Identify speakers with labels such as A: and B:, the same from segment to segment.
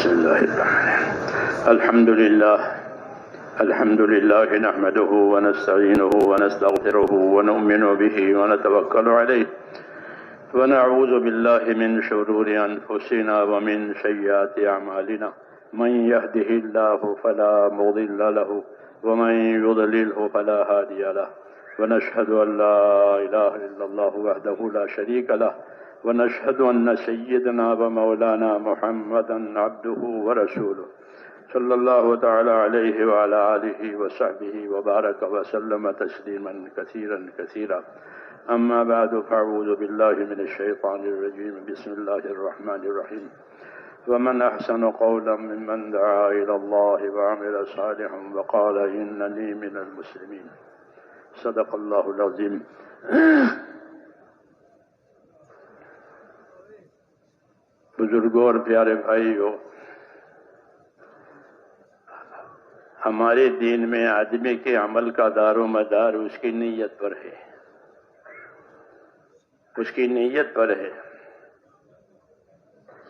A: بسم الله الرحمن الرحيم الحمد لله نحمده ونستعينه ونستغفره ونؤمن به ونتوكل عليه ونعوذ بالله من شرور أنفسنا ومن سيئات أعمالنا من يهده الله فلا مضل له ومن يضلله فلا هادي له ونشهد أن لا إله إلا الله وحده لا شريك له ونشهد أن سيدنا ومولانا محمدا عبده ورسوله صلى الله تعالى عليه وعلى آله وصحبه وبارك وسلم تسليما كثيرا كثيرا أما بعد فأعوذ بالله من الشيطان الرجيم بسم الله الرحمن الرحيم ومن أحسن قولا ممن دعا إلى الله وعمل صالحا وقال إنني من المسلمين صدق الله العظيم بزرگوں اور پیارے بھائیوں، ہمارے دین میں آدمی کے عمل کا دار و مدار اس کی نیت پر ہے، اس کی نیت پر ہے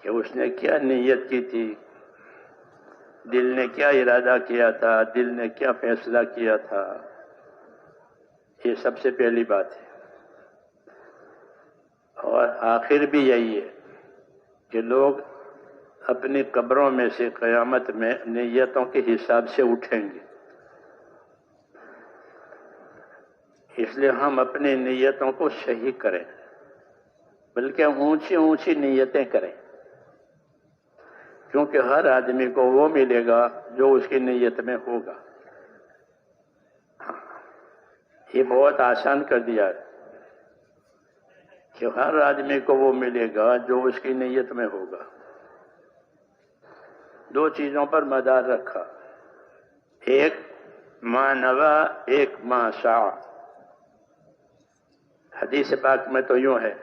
A: کہ اس نے کیا نیت کی تھی، دل نے کیا ارادہ کیا تھا، دل نے کیا فیصلہ کیا تھا. یہ سب سے پہلی بات ہے. اور آخر بھی یہی ہے کہ لوگ اپنی قبروں میں سے قیامت میں نیتوں کے حساب سے اٹھیں گے. اس لیے ہم اپنی نیتوں کو صحیح کریں، بلکہ اونچی اونچی نیتیں کریں، کیونکہ ہر آدمی کو وہ ملے گا جو اس کی نیت میں ہوگا. یہ بہت آسان کر دیا ہے کہ ہر آدمی کو وہ ملے گا جو اس کی نیت میں ہوگا. دو چیزوں پر مدار رکھا، ایک ما نوا، ایک ما شاء. حدیث پاک میں تو یوں ہے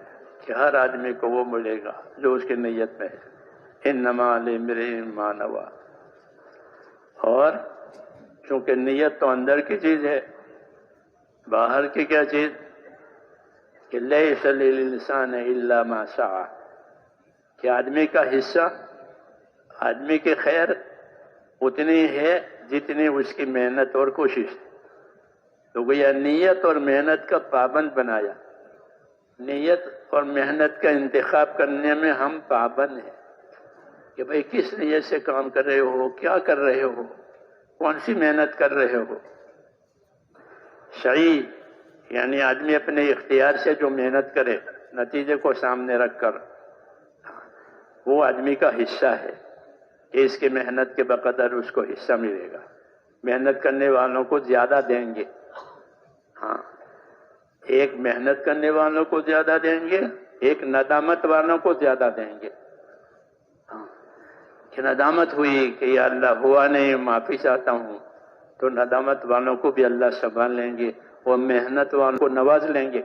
A: کہ ہر آدمی کو وہ ملے گا جو اس کی نیت میں ہے. انما لامرئ ما نوا. اور چونکہ نیت تو اندر کی چیز ہے، باہر کی کیا چیز؟ کہ لیس للانسان الا ما سعى، کہ آدمی کا حصہ، آدمی کی خیر اتنی ہے جتنی اس کی محنت اور کوشش ہے. تو گویا نیت اور محنت کا پابند بنایا. نیت اور محنت کا انتخاب کرنے میں ہم پابند ہیں کہ بھئی کس نیت سے کام کر رہے ہو، کیا کر رہے ہو، کون سی محنت کر رہے ہو. صحیح یعنی آدمی اپنے اختیار سے جو محنت کرے نتیجے کو سامنے رکھ کر، وہ آدمی کا حصہ ہے کہ اس کی محنت کے بقدر اس کو حصہ ملے گا. محنت کرنے والوں کو زیادہ دیں گے. ہاں، ایک محنت کرنے والوں کو زیادہ دیں گے، ایک ندامت والوں کو زیادہ دیں گے. ہاں، کہ ندامت ہوئی کہ یا اللہ ہوا نہیں، معافی چاہتا ہوں، تو ندامت والوں کو بھی اللہ سنبھال لیں گے اور محنت والوں کو نواز لیں گے.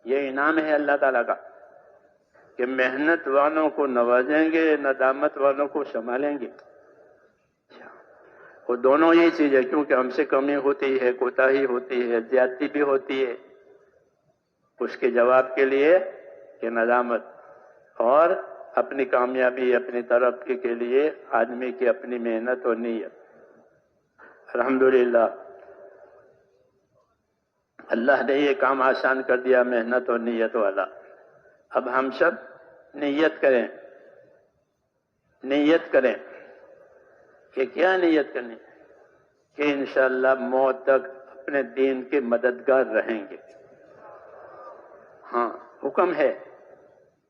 A: یہ انعام ہے اللہ تعالیٰ کا کہ محنت والوں کو نوازیں گے، ندامت والوں کو سنبھالیں گے. وہ دونوں یہ چیز ہے، کیونکہ ہم سے کمی ہوتی ہے، کوتاہی ہوتی ہے، زیادتی بھی ہوتی ہے. اس کے جواب کے لیے کہ ندامت، اور اپنی کامیابی، اپنی ترقی کے لیے آدمی کی اپنی محنت اور نیت. الحمدللہ اللہ نے یہ کام آسان کر دیا، محنت اور نیت والا. اب ہم سب نیت کریں، نیت کریں کہ کیا نیت کرنی؟ کہ انشاءاللہ موت تک اپنے دین کے مددگار رہیں گے. ہاں، حکم ہے،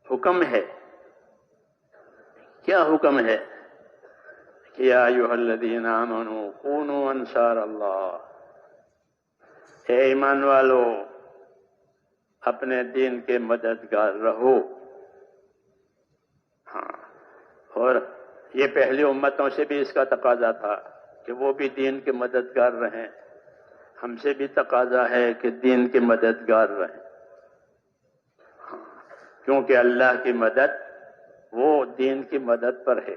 A: حکم ہے. کیا حکم ہے؟ کہ یا ایھا الذین آمنوا کونوا انصار اللہ. اے ایمان والو، اپنے دین کے مددگار رہو. ہاں، اور یہ پہلی امتوں سے بھی اس کا تقاضا تھا کہ وہ بھی دین کے مددگار رہیں. ہم سے بھی تقاضا ہے کہ دین کے مددگار رہیں. ہاں، کیونکہ اللہ کی مدد وہ دین کی مدد پر ہے.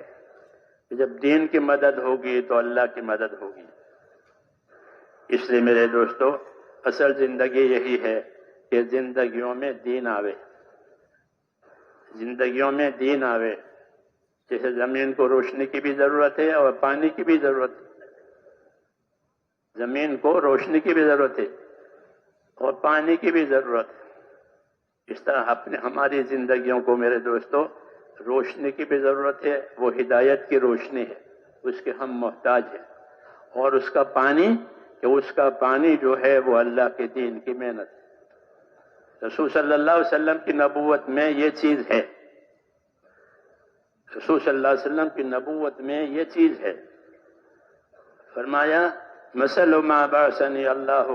A: جب دین کی مدد ہوگی تو اللہ کی مدد ہوگی. اس لیے میرے دوستو، اصل زندگی یہی ہے کہ زندگیوں میں دین آوے، زندگیوں میں دین آوے. جیسے زمین کو روشنی کی بھی ضرورت ہے اور پانی کی بھی ضرورت ہے. زمین کو روشنی کی بھی ضرورت ہے اور پانی کی بھی ضرورت ہے. اس طرح ہماری زندگیوں کو میرے دوستو روشنی کی بھی ضرورت ہے، وہ ہدایت کی روشنی ہے، اس کے ہم محتاج ہیں. اور اس کا پانی، کہ اس کا پانی جو ہے وہ اللہ کے دین کی محنت ہے. رسول صلی اللہ علیہ وسلم کی نبوت میں یہ چیز ہے. رسول صلی اللہ علیہ وسلم کی نبوت میں یہ چیز ہے. فرمایا مثل ما بعثنی اللہ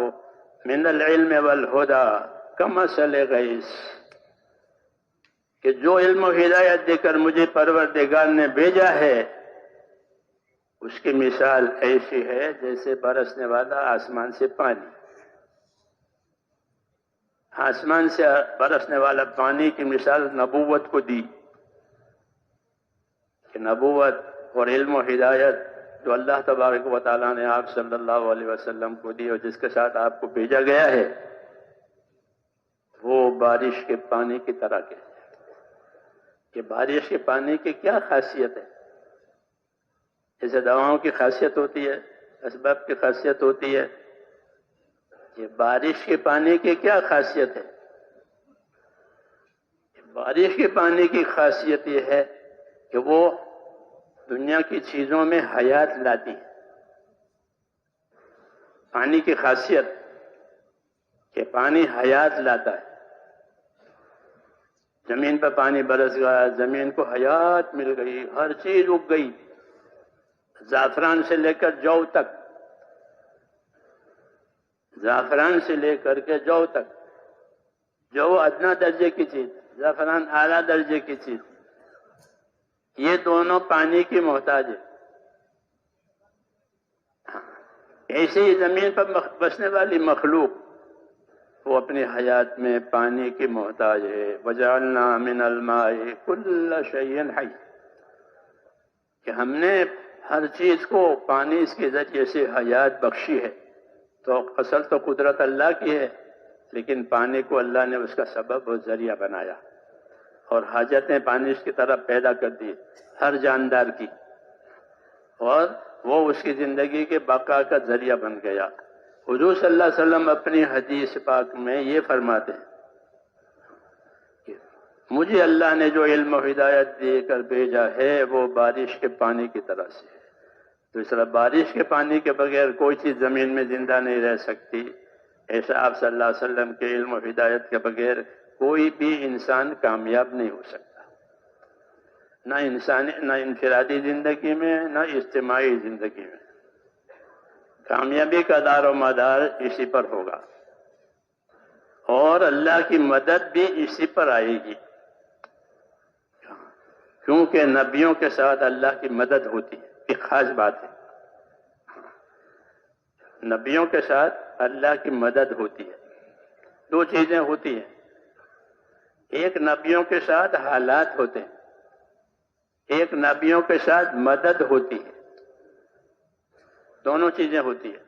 A: من العلم والہدی کمثل غیث، کہ جو علم و ہدایت دے کر مجھے پروردگار نے بھیجا ہے اس کی مثال ایسی ہے جیسے برسنے والا آسمان سے پانی. آسمان سے برسنے والا پانی کی مثال نبوت کو دی کہ نبوت اور علم و ہدایت جو اللہ تبارک و تعالیٰ نے آپ صلی اللہ علیہ وسلم کو دی اور جس کے ساتھ آپ کو بھیجا گیا ہے وہ بارش کے پانی کی طرح کے. کہ بارش کے پانی کی کیا خاصیت ہے؟ جیسے دواؤں کی خاصیت ہوتی ہے، اسباب کی خاصیت ہوتی ہے، کہ بارش کے پانی کی کیا خاصیت ہے؟ بارش کے پانی کی خاصیت یہ ہے کہ وہ دنیا کی چیزوں میں حیات لاتی ہے. پانی کی خاصیت کہ پانی حیات لاتا ہے. زمین پر پانی برس گیا، زمین کو حیات مل گئی، ہر چیز اگ گئی، زعفران سے لے کر جو تک، زعفران سے لے کر کے جو تک. جو ادنا درجے کی چیز، زعفران اعلیٰ درجے کی چیز، یہ دونوں پانی کی محتاج ہے. ایسے ہی زمین پر بسنے والی مخلوق وہ اپنی حیات میں پانی کی محتاج ہے. وَجَعَلْنَا مِنَ الْمَاءِ كُلَّ شَيْءٍ حَيٍّ، کہ ہم نے ہر چیز کو پانی اس کے ذریعے سے حیات بخشی ہے. تو اصل تو قدرت اللہ کی ہے، لیکن پانی کو اللہ نے اس کا سبب اور ذریعہ بنایا اور حاجتیں پانی اس کی طرف پیدا کر دی ہر جاندار کی، اور وہ اس کی زندگی کے بقا کا ذریعہ بن گیا. حضور صلی اللہ علیہ وسلم اپنی حدیث پاک میں یہ فرماتے ہیں کہ مجھے اللہ نے جو علم و ہدایت دے کر بھیجا ہے وہ بارش کے پانی کی طرح سے ہے. تو اس طرح بارش کے پانی کے بغیر کوئی چیز زمین میں زندہ نہیں رہ سکتی. ایسا آپ صلی اللہ علیہ وسلم کے علم و ہدایت کے بغیر کوئی بھی انسان کامیاب نہیں ہو سکتا، نہ انفرادی زندگی میں نہ اجتماعی زندگی میں. کامیابی کا دار و مدار اسی پر ہوگا اور اللہ کی مدد بھی اسی پر آئے گی، کیونکہ نبیوں کے ساتھ اللہ کی مدد ہوتی ہے. ایک خاص بات ہے، نبیوں کے ساتھ اللہ کی مدد ہوتی ہے. دو چیزیں ہوتی ہیں، ایک نبیوں کے ساتھ حالات ہوتے ہیں، ایک نبیوں کے ساتھ مدد ہوتی ہے. دونوں چیزیں ہوتی ہیں.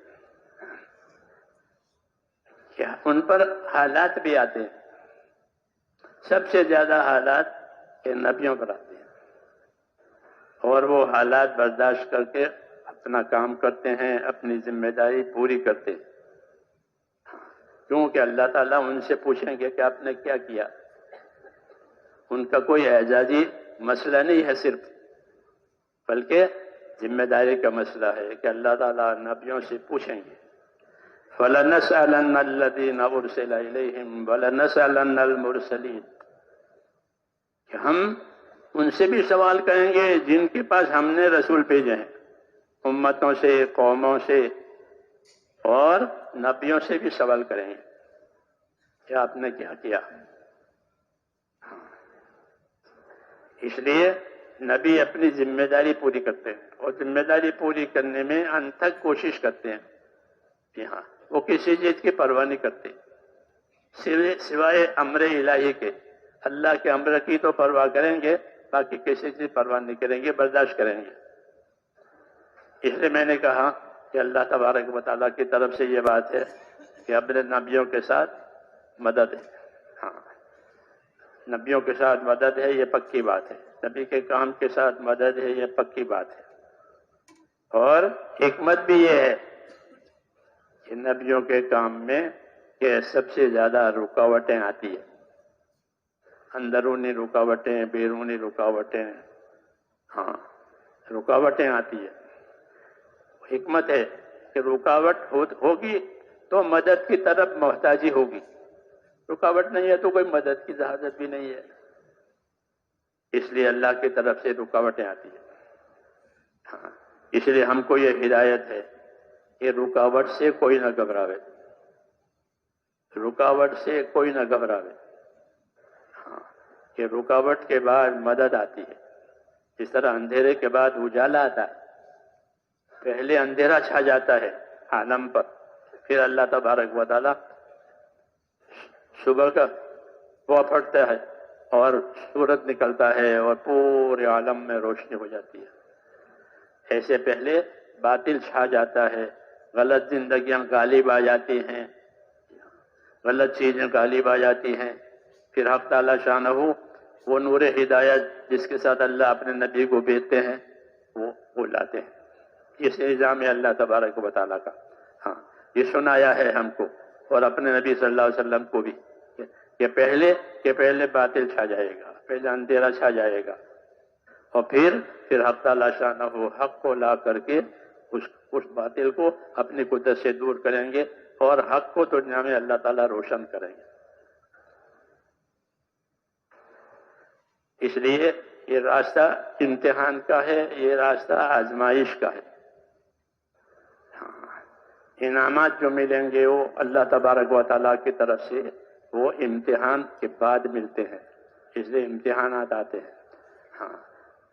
A: کیا ان پر حالات بھی آتے ہیں؟ سب سے زیادہ حالات کہ نبیوں پر آتے ہیں، اور وہ حالات برداشت کر کے اپنا کام کرتے ہیں، اپنی ذمہ داری پوری کرتے ہیں. کیونکہ اللہ تعالیٰ ان سے پوچھیں گے کہ آپ نے کیا کیا. ان کا کوئی اعزازی مسئلہ نہیں ہے صرف، بلکہ ذمہ داری کا مسئلہ ہے کہ اللہ تعالیٰ نبیوں سے پوچھیں گے. فَلَنَسْأَلَنَّ الَّذِينَ أُرْسِلَ إِلَيْهِمْ وَلَنَسْأَلَنَّ الْمُرْسَلِينَ، کہ ہم ان سے بھی سوال کریں گے جن کے پاس ہم نے رسول بھیجے ہیں، امتوں سے، قوموں سے، اور نبیوں سے بھی سوال کریں گے کہ آپ نے کیا کیا. اس لیے نبی اپنی ذمہ داری پوری کرتے ہیں، اور ذمہ داری پوری کرنے میں انت تک کوشش کرتے ہیں کہ ہاں وہ کسی چیز کی پرواہ نہیں کرتے سوائے امر الہی کے. اللہ کے امر کی تو پرواہ کریں گے، باقی کسی چیز پرواہ نہیں کریں گے، برداشت کریں گے. اس لیے میں نے کہا کہ اللہ تبارک و تعالیٰ کی طرف سے یہ بات ہے کہ اپنے نبیوں کے ساتھ مدد ہے. ہاں، نبیوں کے ساتھ مدد ہے، یہ پکی بات ہے. نبی کے کام کے ساتھ مدد ہے، یہ پکی بات ہے۔ اور حکمت بھی یہ ہے کہ نبیوں کے کام میں کہ سب سے زیادہ رکاوٹیں آتی ہیں، اندرونی رکاوٹیں، بیرونی رکاوٹیں، ہاں رکاوٹیں آتی ہیں۔ حکمت ہے کہ رکاوٹ ہوگی تو مدد کی طرف محتاجی ہوگی، رکاوٹ نہیں ہے تو کوئی مدد کی ضرورت بھی نہیں ہے، اس لیے اللہ کی طرف سے رکاوٹیں آتی ہیں۔ ہاں اس لیے ہم کو یہ ہدایت ہے کہ رکاوٹ سے کوئی نہ گھبراوے، رکاوٹ سے کوئی نہ گھبراوے، ہاں کہ رکاوٹ کے بعد مدد آتی ہے۔ جس طرح اندھیرے کے بعد اجالا آتا ہے، پہلے اندھیرا چھا جاتا ہے عالم پر، پھر اللہ تبارک و تعالی صبح کا وہ پھٹتا ہے اور سورج نکلتا ہے اور پورے عالم میں روشنی ہو جاتی ہے۔ ایسے پہلے باطل چھا جاتا ہے، غلط زندگیاں غالب آ جاتی ہیں، غلط چیزیں غالب آ جاتی ہیں، پھر حق تعالی شانہ وہ نور ہدایت جس کے ساتھ اللہ اپنے نبی کو بھیجتے ہیں وہ لاتے ہیں۔ اس نظام ہے اللہ تبارک و تعالیٰ کا۔ ہاں یہ سنایا ہے ہم کو اور اپنے نبی صلی اللہ علیہ وسلم کو بھی کہ پہلے باطل چھا جائے گا، پہلے اندھیرا چھا جائے گا، اور پھر حق تعالی شانہ حق کو لا کر کے اس باطل کو اپنی قدرت سے دور کریں گے اور حق کو دنیا میں اللہ تعالیٰ روشن کریں گے۔ اس لیے یہ راستہ امتحان کا ہے، یہ راستہ آزمائش کا ہے۔ انعامات جو ملیں گے وہ اللہ تبارک و تعالیٰ کی طرف سے وہ امتحان کے بعد ملتے ہیں، اس لیے امتحانات آتے ہیں۔ ہاں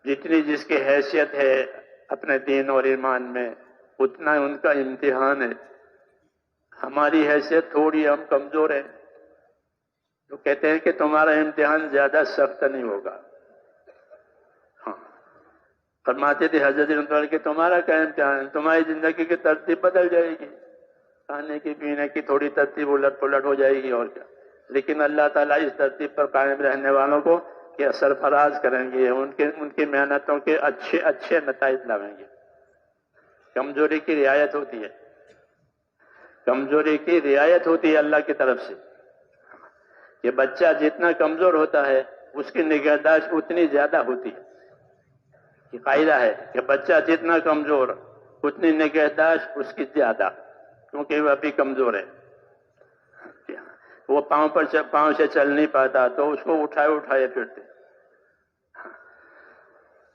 A: جتنی جس کی حیثیت ہے اپنے دین اور ایمان میں اتنا ان کا امتحان ہے۔ ہماری حیثیت تھوڑی، ہم کمزور ہیں، تو کہتے ہیں کہ تمہارا امتحان زیادہ سخت نہیں ہوگا۔ ہاں فرماتے تھے حضرت رضی اللہ عنہ کہ تمہارا کیا امتحان ہے، تمہاری زندگی کی ترتیب بدل جائے گی، کھانے کی پینے کی تھوڑی ترتیب الٹ پلٹ ہو جائے گی اور کیا، لیکن اللہ تعالیٰ اس ترتیب پر قائم رہنے والوں کو کہ سرفراز کریں گے، ان کی محنتوں کے اچھے نتائج لائیں گے۔ کمزوری کی رعایت ہوتی ہے، کمزوری کی رعایت ہوتی ہے اللہ کی طرف سے۔ یہ بچہ جتنا کمزور ہوتا ہے اس کی نگہداشت اتنی زیادہ ہوتی ہے۔ یہ قاعدہ ہے کہ بچہ جتنا کمزور اتنی نگہداشت اس کی زیادہ، کیونکہ وہ ابھی کمزور ہے، وہ پاؤں سے چل نہیں پاتا تو اس کو اٹھائے پھرتے۔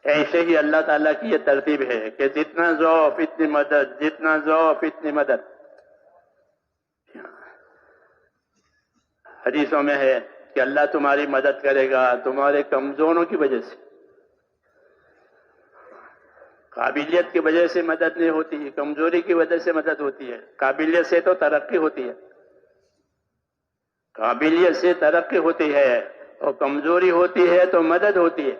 A: ایسے ہی اللہ تعالیٰ کی یہ ترتیب ہے کہ جتنا ضعف اتنی مدد، جتنا ضعف اتنی مدد۔ حدیثوں میں ہے کہ اللہ تمہاری مدد کرے گا تمہارے کمزوروں کی وجہ سے، قابلیت کی وجہ سے مدد نہیں ہوتی، کمزوری کی وجہ سے مدد ہوتی ہے۔ قابلیت سے تو ترقی ہوتی ہے، قابلیت سے ترقی ہوتی ہے، اور کمزوری ہوتی ہے تو مدد ہوتی ہے۔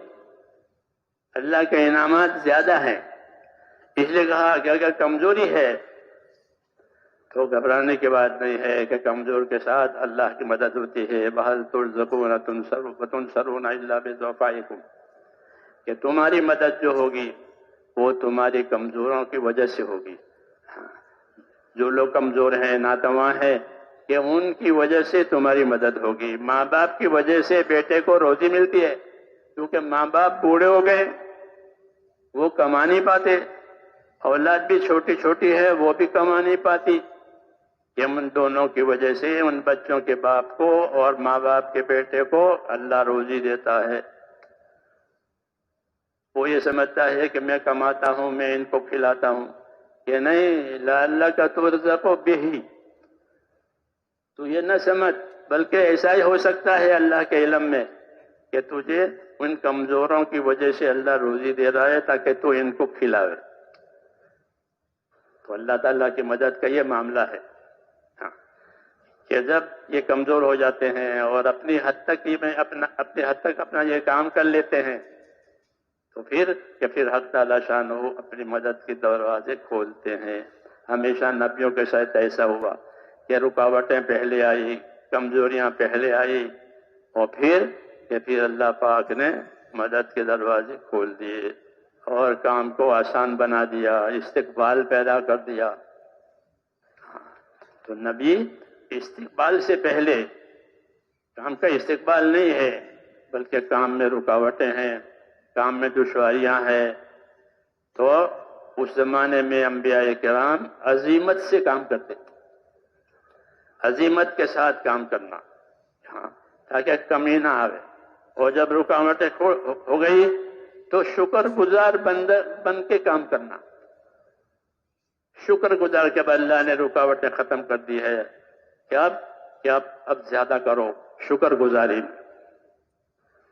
A: اللہ کے انعامات زیادہ ہیں، اس لیے کہا کہ اگر کمزوری ہے تو گھبرانے کی بات نہیں ہے کہ کمزور کے ساتھ اللہ کی مدد ہوتی ہے۔ بَهَلْ تُرْزَقُونَ وَتُنْصَرُونَ إِلَّا بِضُعَفَائِكُمْ، کہ تمہاری مدد جو ہوگی وہ تمہاری کمزوروں کی وجہ سے ہوگی۔ جو لوگ کمزور ہیں، ناتواں ہیں، کہ ان کی وجہ سے تمہاری مدد ہوگی۔ ماں باپ کی وجہ سے بیٹے کو روزی ملتی ہے، کیونکہ ماں باپ بوڑھے ہو گئے، وہ کما نہیں پاتے، اولاد بھی چھوٹی چھوٹی ہے وہ بھی کما نہیں پاتی، کہ ان دونوں کی وجہ سے ان بچوں کے باپ کو اور ماں باپ کے بیٹے کو اللہ روزی دیتا ہے۔ وہ یہ سمجھتا ہے کہ میں کماتا ہوں، میں ان کو کھلاتا ہوں، کہ نہیں، لَعَلَّكَ تُرْزَقُ بِهِ، تو یہ نہ سمجھ، بلکہ ایسا ہی ہو سکتا ہے اللہ کے علم میں کہ تجھے ان کمزوروں کی وجہ سے اللہ روزی دے رہا ہے تاکہ تو ان کو کھلاوے۔ تو اللہ تعالیٰ کی مدد کا یہ معاملہ ہے کہ جب یہ کمزور ہو جاتے ہیں اور اپنی حد تک اپنا یہ کام کر لیتے ہیں تو پھر حق تعالیٰ شان اپنی مدد کے دروازے کھولتے ہیں۔ ہمیشہ نبیوں کے ساتھ ایسا ہوا کہ رکاوٹیں پہلے آئی، کمزوریاں پہلے آئی، اور پھر اللہ پاک نے مدد کے دروازے کھول دیے اور کام کو آسان بنا دیا، استقبال پیدا کر دیا۔ تو نبی استقبال سے پہلے کام کا استقبال نہیں ہے، بلکہ کام میں رکاوٹیں ہیں، کام میں دشواریاں ہیں۔ تو اس زمانے میں انبیاء کرام عزیمت سے کام کرتے تھے، عزیمت کے ساتھ کام کرنا، تاکہ کمی نہ آئے۔ اور جب رکاوٹیں ہو گئی تو شکر گزار بن کے کام کرنا، شکر گزار کے بعد اللہ نے رکاوٹیں ختم کر دی ہے کہ اب زیادہ کرو شکر گزاری۔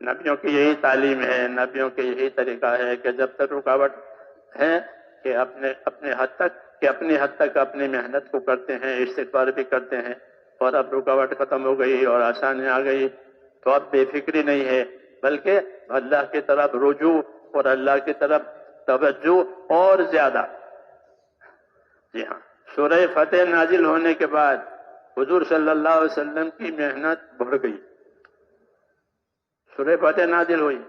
A: نبیوں کی یہی تعلیم ہے، نبیوں کے یہی طریقہ ہے کہ جب تک رکاوٹ ہے کہ اپنی حد تک اپنی محنت کو کرتے ہیں، استغفار بھی کرتے ہیں، اور اب رکاوٹ ختم ہو گئی اور آسانی آ گئی تو اب بے فکری نہیں ہے، بلکہ اللہ کی طرف رجوع اور اللہ کی طرف توجہ اور زیادہ۔ جی ہاں، سورہ فتح نازل ہونے کے بعد حضور صلی اللہ علیہ وسلم کی محنت بڑھ گئی۔ سورہ فتح نازل ہوئی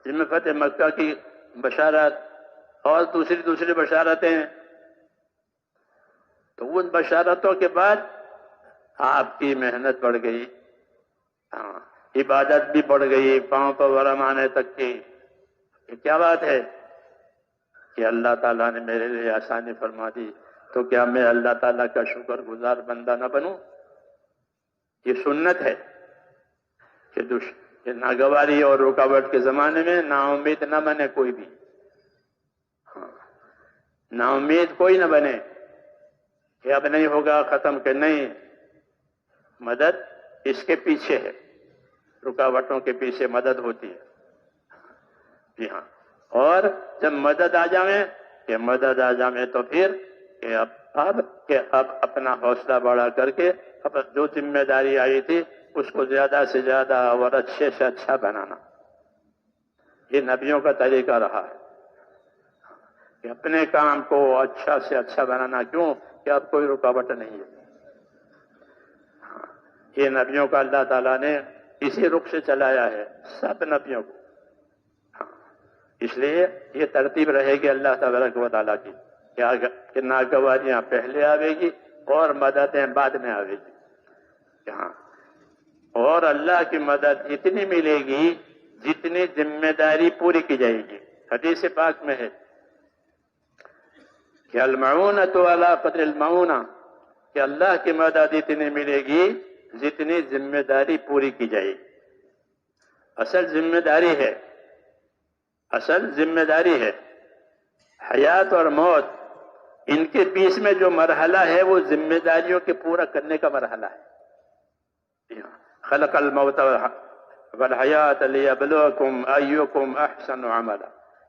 A: جن میں فتح مکہ کی بشارت اور دوسری بشارتیں، تو ان بشارتوں کے بعد آپ کی محنت بڑھ گئی، عبادت بھی بڑھ گئی، پاؤں پر ورم آنے تک کی۔ یہ کیا بات ہے کہ اللہ تعالیٰ نے میرے لیے آسانی فرما دی، تو کیا میں اللہ تعالیٰ کا شکر گزار بندہ نہ بنوں؟ یہ سنت ہے کہ ناگواری اور رکاوٹ کے زمانے میں نا امید نہ بنے کوئی بھی، نا امید کوئی نہ بنے کہ اب نہیں ہوگا، ختم کہ نہیں۔ مدد اس کے پیچھے ہے، رکاوٹوں کے پیچھے مدد ہوتی ہے۔ جی ہاں، اور جب مدد آ جائے تو پھر کہ اب اپنا حوصلہ بڑھا کر کے اب جو ذمہ داری آئی تھی اس کو زیادہ سے زیادہ اور اچھے سے اچھا بنانا۔ یہ نبیوں کا طریقہ رہا ہے کہ اپنے کام کو اچھا سے اچھا بنانا۔ کیوں؟ کہ اب کوئی رکاوٹ نہیں ہے۔ یہ نبیوں کا اللہ تعالیٰ نے اسی رخ سے چلایا ہے، سب نبیوں کو۔ اس لیے یہ ترتیب رہے گی اللہ تبارک و تعالیٰ کی کہ ناگواریاں پہلے آوے گی اور مددیں بعد میں آوے گی۔ اور اللہ کی مدد اتنی ملے گی جتنی ذمہ داری پوری کی جائے گی۔ حدیث پاک میں ہے کہ المعونۃ علی قدر المعونہ، کہ اللہ کی مدد اتنی ملے گی جتنی ذمہ داری پوری کی جائے گی۔ اصل ذمہ داری ہے حیات اور موت، ان کے بیچ میں جو مرحلہ ہے وہ ذمہ داریوں کے پورا کرنے کا مرحلہ ہے۔ خلق الموت والحیات لیبلوکم ایکم احسن عملا،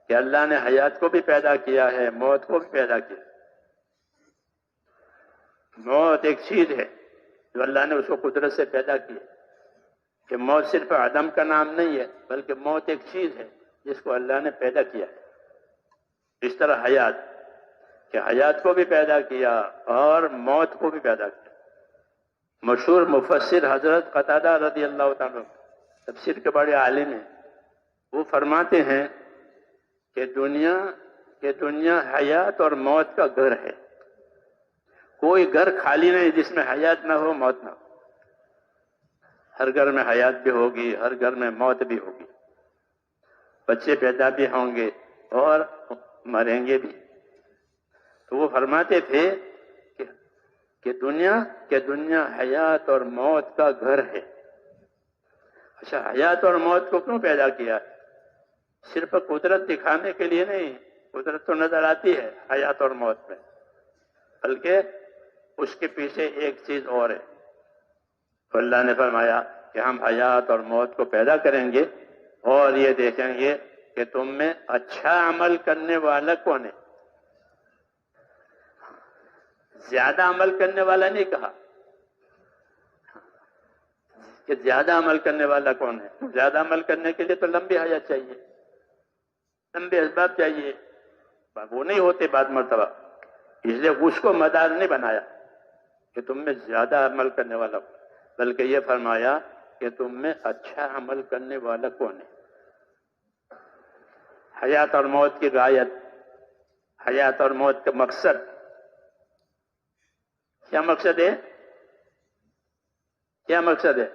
A: کہ اللہ نے حیات کو بھی پیدا کیا ہے، موت کو بھی پیدا کیا۔ موت ایک چیز ہے جو اللہ نے اس کو قدرت سے پیدا کی ہے، کہ موت صرف عدم کا نام نہیں ہے، بلکہ موت ایک چیز ہے جس کو اللہ نے پیدا کیا ہے۔ اس طرح حیات، کہ حیات کو بھی پیدا کیا اور موت کو بھی پیدا کیا۔ مشہور مفسر حضرت قتادہ رضی اللہ تعالیٰ تفسیر کے بڑے عالم ہیں، وہ فرماتے ہیں کہ دنیا حیات اور موت کا گھر ہے۔ کوئی گھر خالی نہیں جس میں حیات نہ ہو، موت نہ ہو۔ ہر گھر میں حیات بھی ہوگی، ہر گھر میں موت بھی ہوگی، بچے پیدا بھی ہوں گے اور مریں گے بھی۔ تو وہ فرماتے تھے کہ دنیا حیات اور موت کا گھر ہے۔ اچھا، حیات اور موت کو کیوں پیدا کیا؟ صرف قدرت دکھانے کے لیے نہیں، قدرت تو نظر آتی ہے حیات اور موت میں، بلکہ اس کے پیچھے ایک چیز اور ہے۔ تو اللہ نے فرمایا کہ ہم حیات اور موت کو پیدا کریں گے اور یہ دیکھیں گے کہ تم میں اچھا عمل کرنے والا کون ہے۔ زیادہ عمل کرنے والا نہیں کہا کہ زیادہ عمل کرنے والا کون ہے۔ زیادہ عمل کرنے کے لیے تو لمبی حیات چاہیے، لمبے اسباب چاہیے، وہ نہیں ہوتے بعد مرتبہ۔ اس لیے اس کو مدار نہیں بنایا کہ تم میں زیادہ عمل کرنے والا ہو، بلکہ یہ فرمایا کہ تم میں اچھا عمل کرنے والا کون ہے۔ حیات اور موت کی غایت، حیات اور موت کا مقصد کیا مقصد ہے؟ کیا مقصد ہے؟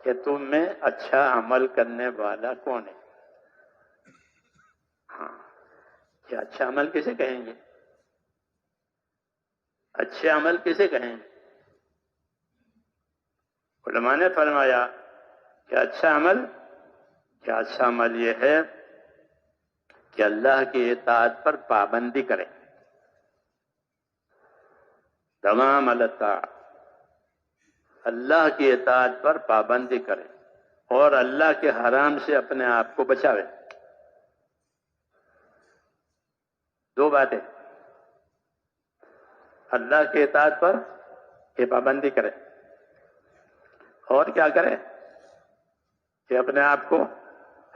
A: کہ تم میں اچھا عمل کرنے والا کون ہے؟ ہاں، کیا اچھا عمل کسے کہیں گے؟ اچھے عمل کسے کہیں گے؟ علماء نے فرمایا کہ اچھا عمل یہ ہے کہ اللہ کی اطاعت پر پابندی کرے، تمام اللہ کی اطاعت پر پابندی کرے اور اللہ کے حرام سے اپنے آپ کو بچاوے۔ دو باتیں، اللہ کی اطاعت پر کہ پابندی کرے اور کیا کرے کہ اپنے آپ کو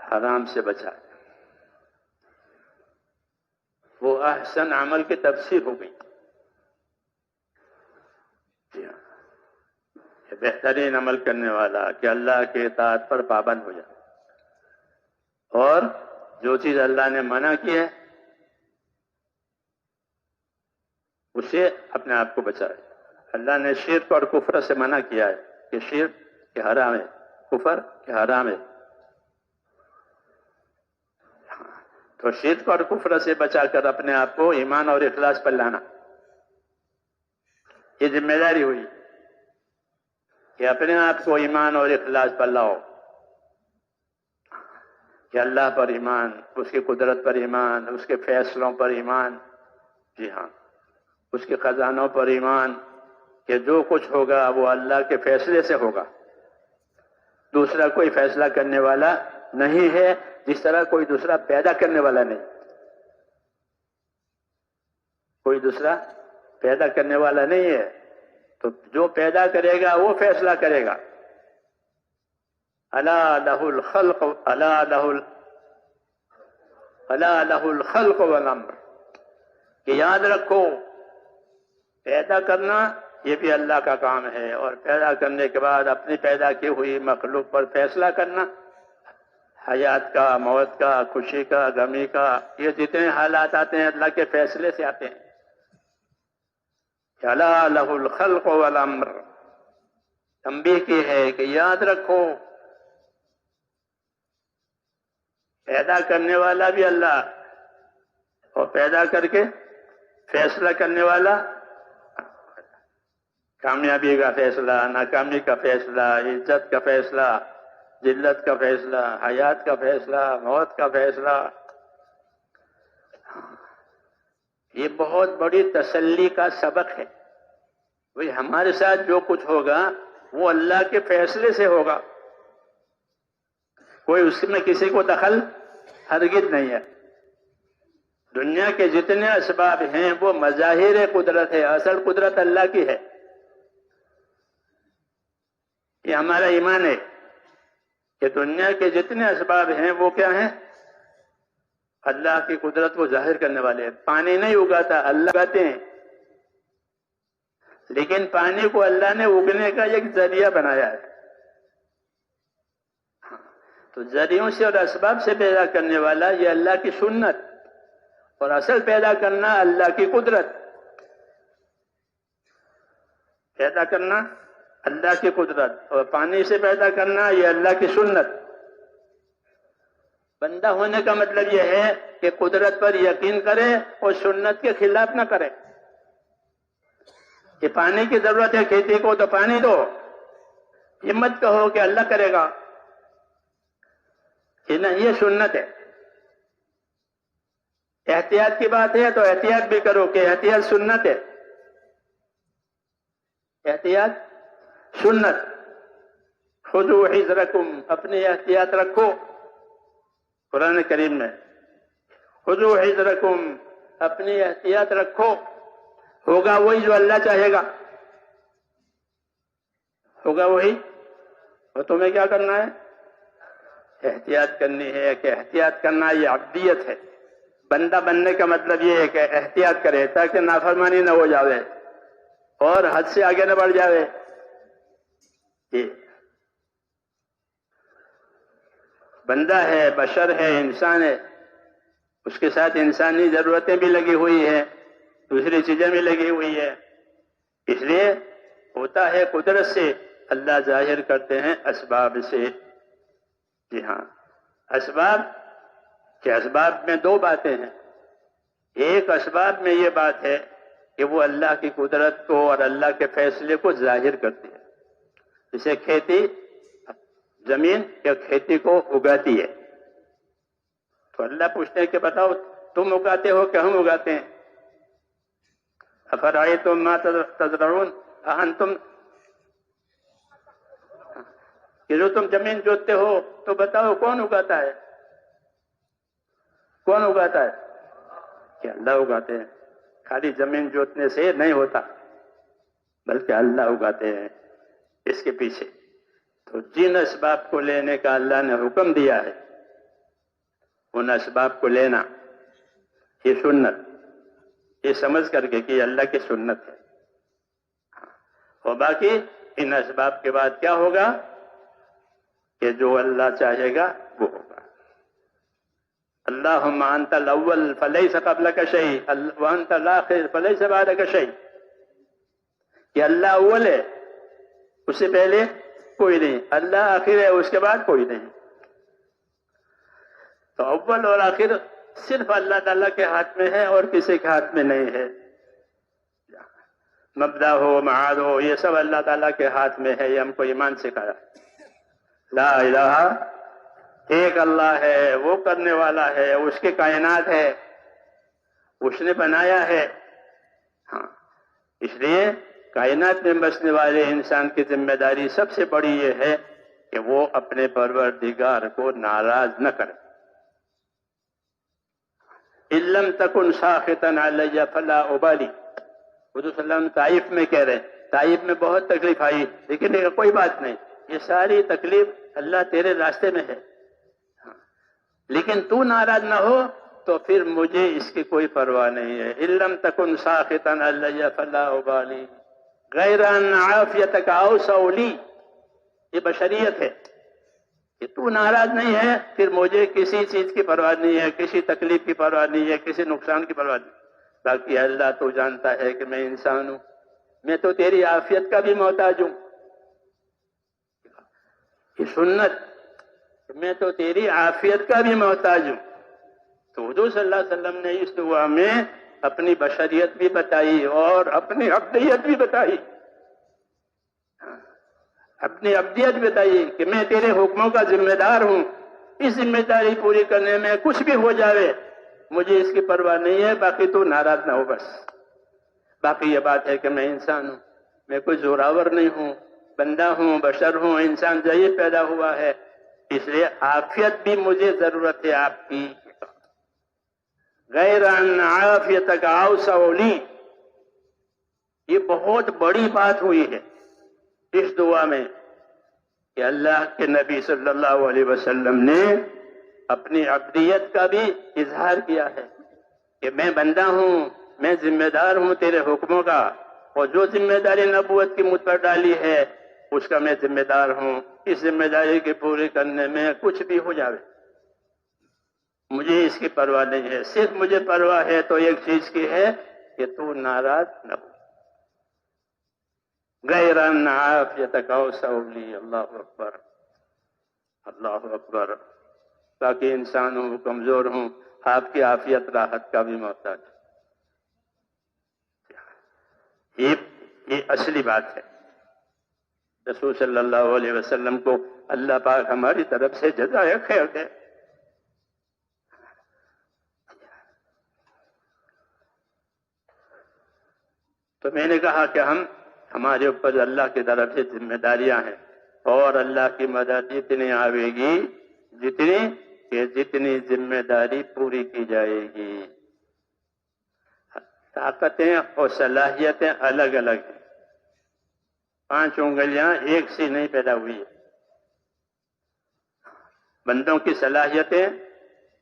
A: حرام سے بچائے۔ وہ احسن عمل کی تفسیر ہو گئی، کہ بہترین عمل کرنے والا کہ اللہ کی اطاعت پر پابند ہو جائے اور جو چیز اللہ نے منع کی ہے اسے اپنے آپ کو بچائے۔ اللہ نے شرک اور کفر سے منع کیا ہے کہ شرک کہ حرام ہے، کفر کہ حرام ہے، تو شرک اور کفر سے بچا کر اپنے آپ کو ایمان اور اخلاص پر لانا، یہ ذمہ داری ہوئی کہ اپنے آپ کو ایمان اور اخلاص پر لاؤ، کہ اللہ پر ایمان، اس کی قدرت پر ایمان، اس کے فیصلوں پر ایمان، جی ہاں، اس کے خزانوں پر ایمان، کہ جو کچھ ہوگا وہ اللہ کے فیصلے سے ہوگا، دوسرا کوئی فیصلہ کرنے والا نہیں ہے، جس طرح کوئی دوسرا پیدا کرنے والا نہیں، کوئی دوسرا پیدا کرنے والا نہیں ہے، تو جو پیدا کرے گا وہ فیصلہ کرے گا۔ الا لہ الخلق والامر، کہ یاد رکھو پیدا کرنا یہ بھی اللہ کا کام ہے، اور پیدا کرنے کے بعد اپنی پیدا کی ہوئی مخلوق پر فیصلہ کرنا، حیات کا، موت کا، خوشی کا، غمی کا، یہ جتنے حالات آتے ہیں اللہ کے فیصلے سے آتے ہیں۔ الا لہ الخلق والامر، تنبیہ کی ہے کہ یاد رکھو پیدا کرنے والا بھی اللہ، اور پیدا کر کے فیصلہ کرنے والا، کامیابی کا فیصلہ، ناکامی کا فیصلہ، عزت کا فیصلہ، ذلت کا فیصلہ، حیات کا فیصلہ، موت کا فیصلہ۔ یہ بہت بڑی تسلی کا سبق ہے، وہی ہمارے ساتھ جو کچھ ہوگا وہ اللہ کے فیصلے سے ہوگا، کوئی اس میں کسی کو دخل ہرگز نہیں ہے۔ دنیا کے جتنے اسباب ہیں وہ مظاہر قدرت ہے، اصل قدرت اللہ کی ہے۔ یہ ہمارا ایمان ہے کہ دنیا کے جتنے اسباب ہیں وہ کیا ہیں؟ اللہ کی قدرت کو ظاہر کرنے والے ہیں۔ پانی نہیں اگاتا، اللہ اگاتے ہیں، لیکن پانی کو اللہ نے اگنے کا ایک ذریعہ بنایا ہے۔ تو ذریعوں سے اور اسباب سے پیدا کرنے والا یہ اللہ کی سنت، اور اصل پیدا کرنا اللہ کی قدرت۔ پیدا کرنا اللہ کی قدرت، اور پانی سے پیدا کرنا یہ اللہ کی سنت۔ بندہ ہونے کا مطلب یہ ہے کہ قدرت پر یقین کرے اور سنت کے خلاف نہ کرے، کہ پانی کی ضرورت ہے کھیتی کو تو پانی دو، یہ مت کہو کہ اللہ کرے گا، کہ نہیں، یہ سنت ہے۔ احتیاط کی بات ہے تو احتیاط بھی کرو، کہ احتیاط سنت ہے، احتیاط سنت۔ خذوا حذرکم، اپنی احتیاط رکھو، قرآن کریم میں خذوا حذرکم، اپنی احتیاط رکھو، ہوگا وہی جو اللہ چاہے گا، ہوگا وہی، اور تمہیں کیا کرنا ہے؟ احتیاط کرنی ہے، کہ احتیاط کرنا یہ عبدیت ہے۔ بندہ بننے کا مطلب یہ ہے کہ احتیاط کرے تاکہ نافرمانی نہ ہو جاوے اور حد سے آگے نہ بڑھ جاوے۔ بندہ ہے، بشر ہے، انسان ہے، اس کے ساتھ انسانی ضرورتیں بھی لگی ہوئی ہیں، دوسری چیزیں بھی لگی ہوئی ہے. اس لیے ہوتا ہے قدرت سے، اللہ ظاہر کرتے ہیں اسباب سے. جی ہاں، اسباب کہ اسباب میں دو باتیں ہیں. ایک اسباب میں یہ بات ہے کہ وہ اللہ کی قدرت کو اور اللہ کے فیصلے کو ظاہر کرتی ہے. جسے کھیتی، زمین یا کھیتی کو اگاتی ہے، تو اللہ پوچھتے ہیں کہ بتاؤ تم اگاتے ہو کہ ہم اگاتے ہیں؟ افرأیتم ما تزرعون اانتم، کہ جو تم زمین جوتتے ہو تو بتاؤ کون اگاتا ہے؟ کون اگاتا ہے؟ کہ اللہ اگاتے ہیں. خالی زمین جوتنے سے نہیں ہوتا، بلکہ اللہ اگاتے ہیں اس کے پیچھے. تو جن اسباب کو لینے کا اللہ نے حکم دیا ہے، ان اسباب کو لینا، یہ سنت، یہ سمجھ کر کے کہ یہ اللہ کی سنت ہے. اور باقی ان اسباب کے بعد کیا ہوگا کہ جو اللہ چاہے گا وہ ہوگا. اللہم انت الاول فلیس قبلک شیء وانت الاخر فلیس بعدک شیء، کہ اللہ اول ہے، اس سے پہلے کوئی نہیں، اللہ آخر ہے، اس کے بعد کوئی نہیں. تو اول اور آخر صرف اللہ تعالیٰ کے ہاتھ میں ہے اور کسی کے ہاتھ میں نہیں ہے. مبدا ہو، معاد ہو، یہ سب اللہ تعالیٰ کے ہاتھ میں ہے. یہ ہم کو ایمان سکھایا. لا الہ، ایک اللہ ہے، وہ کرنے والا ہے، اس کی کائنات ہے، اس نے بنایا ہے. ہاں، اس لیے کائنات میں بسنے والے انسان کی ذمہ داری سب سے بڑی یہ ہے کہ وہ اپنے پروردگار کو ناراض نہ کرے. ان لم تکن ساخطا علی فلا ابالی، حضور صلی اللہ علیہ وسلم طائف میں کہہ رہے ہیں، طائف میں بہت تکلیف آئی، لیکن کوئی بات نہیں، یہ ساری تکلیف اللہ تیرے راستے میں ہے، لیکن تو ناراض نہ ہو تو پھر مجھے اس کی کوئی پرواہ نہیں ہے. ان لم تکن ساخطا علی فلا ابالی غیر ان عافیتک اوسع لی، یہ بشریت ہے کہ تو ناراض نہیں ہے، پھر مجھے کسی چیز کی پرواہ نہیں ہے، کسی تکلیف کی پرواہ نہیں ہے، کسی نقصان کی پرواہ نہیں. باقی اللہ تو جانتا ہے کہ میں انسان ہوں، میں تو تیری عافیت کا بھی محتاج ہوں. یہ سنت، میں تو تیری عافیت کا بھی محتاج ہوں. تو حضور صلی اللہ علیہ وسلم نے اس دعا میں اپنی بشریت بھی بتائی اور اپنی عبدیت بھی بتائی، اپنی عبدیت بتائی کہ میں تیرے حکموں کا ذمہ دار ہوں. اس ذمہ داری پوری کرنے میں کچھ بھی ہو جاوے مجھے اس کی پرواہ نہیں ہے، باقی تو ناراض نہ ہو بس. باقی یہ بات ہے کہ میں انسان ہوں، میں کوئی زوراور نہیں ہوں، بندہ ہوں، بشر ہوں، انسان ضعیف پیدا ہوا ہے، اس لیے عافیت بھی مجھے ضرورت ہے آپ کی. غیر ان عافیتک اوسع لی، یہ بہت بڑی بات ہوئی ہے اس دعا میں کہ اللہ کے نبی صلی اللہ علیہ وسلم نے اپنی عبدیت کا بھی اظہار کیا ہے کہ میں بندہ ہوں، میں ذمہ دار ہوں تیرے حکموں کا، اور جو ذمہ داری نبوت کی مجھ پر ڈالی ہے اس کا میں ذمہ دار ہوں. اس ذمہ داری کے پورے کرنے میں کچھ بھی ہو جاوے مجھے اس کی پرواہ نہیں ہے. صرف مجھے پرواہ ہے تو ایک چیز کی ہے کہ تو ناراض نہ ہو. غیر ان عافیتک اوسع لی. اللہ اکبر، اللہ اکبر. باقی انسان ہوں، کمزور ہوں، آپ کی عافیت راحت کا بھی محتاج. یہ اصلی بات ہے. رسول صلی اللہ علیہ وسلم کو اللہ پاک ہماری طرف سے جزائے خیر دے. تو میں نے کہا کہ ہمارے اوپر اللہ کی طرف سے ذمہ داریاں ہیں، اور اللہ کی مدد اتنی آئے گی جتنی ذمہ داری پوری کی جائے گی. طاقتیں اور صلاحیتیں الگ الگ ہیں، 5 انگلیاں ایک سی نہیں پیدا ہوئی. بندوں کی صلاحیتیں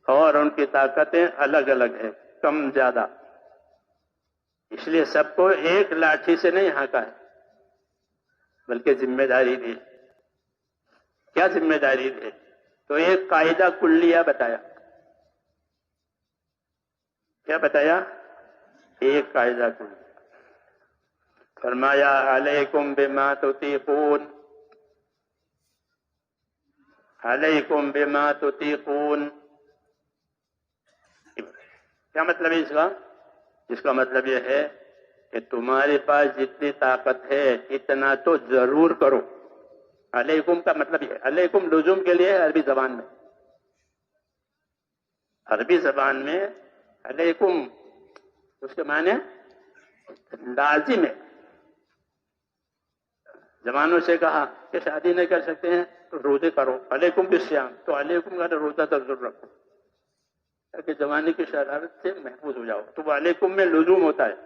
A: اور ان کی طاقتیں الگ الگ ہیں، کم زیادہ. اس لیے سب کو ایک لاٹھی سے نہیں ہانکا ہے، بلکہ ذمہ داری دی. کیا ذمہ داری دی؟ تو ایک قاعدہ کلیہ بتایا کیا بتایا؟ ایک قاعدہ کو فرمایا علیکم بما تطیقون، علیکم بما تطیقون. کیا مطلب ہے اس کا؟ اس کا مطلب یہ ہے کہ تمہارے پاس جتنی طاقت ہے اتنا تو ضرور کرو. علیکم کا مطلب یہ ہے، علیکم لزوم کے لیے عربی زبان میں، عربی زبان میں علیکم اس کے معنی لازم ہے. زمانوں سے کہا کہ شادی نہیں کر سکتے ہیں تو روزے کرو، علیکم بالصیام، تو علیکم کا روزہ ضرور رکھو تاکہ زمانے کی شرارت سے محفوظ ہو جاؤ. تو وہ علیکم میں لزوم ہوتا ہے.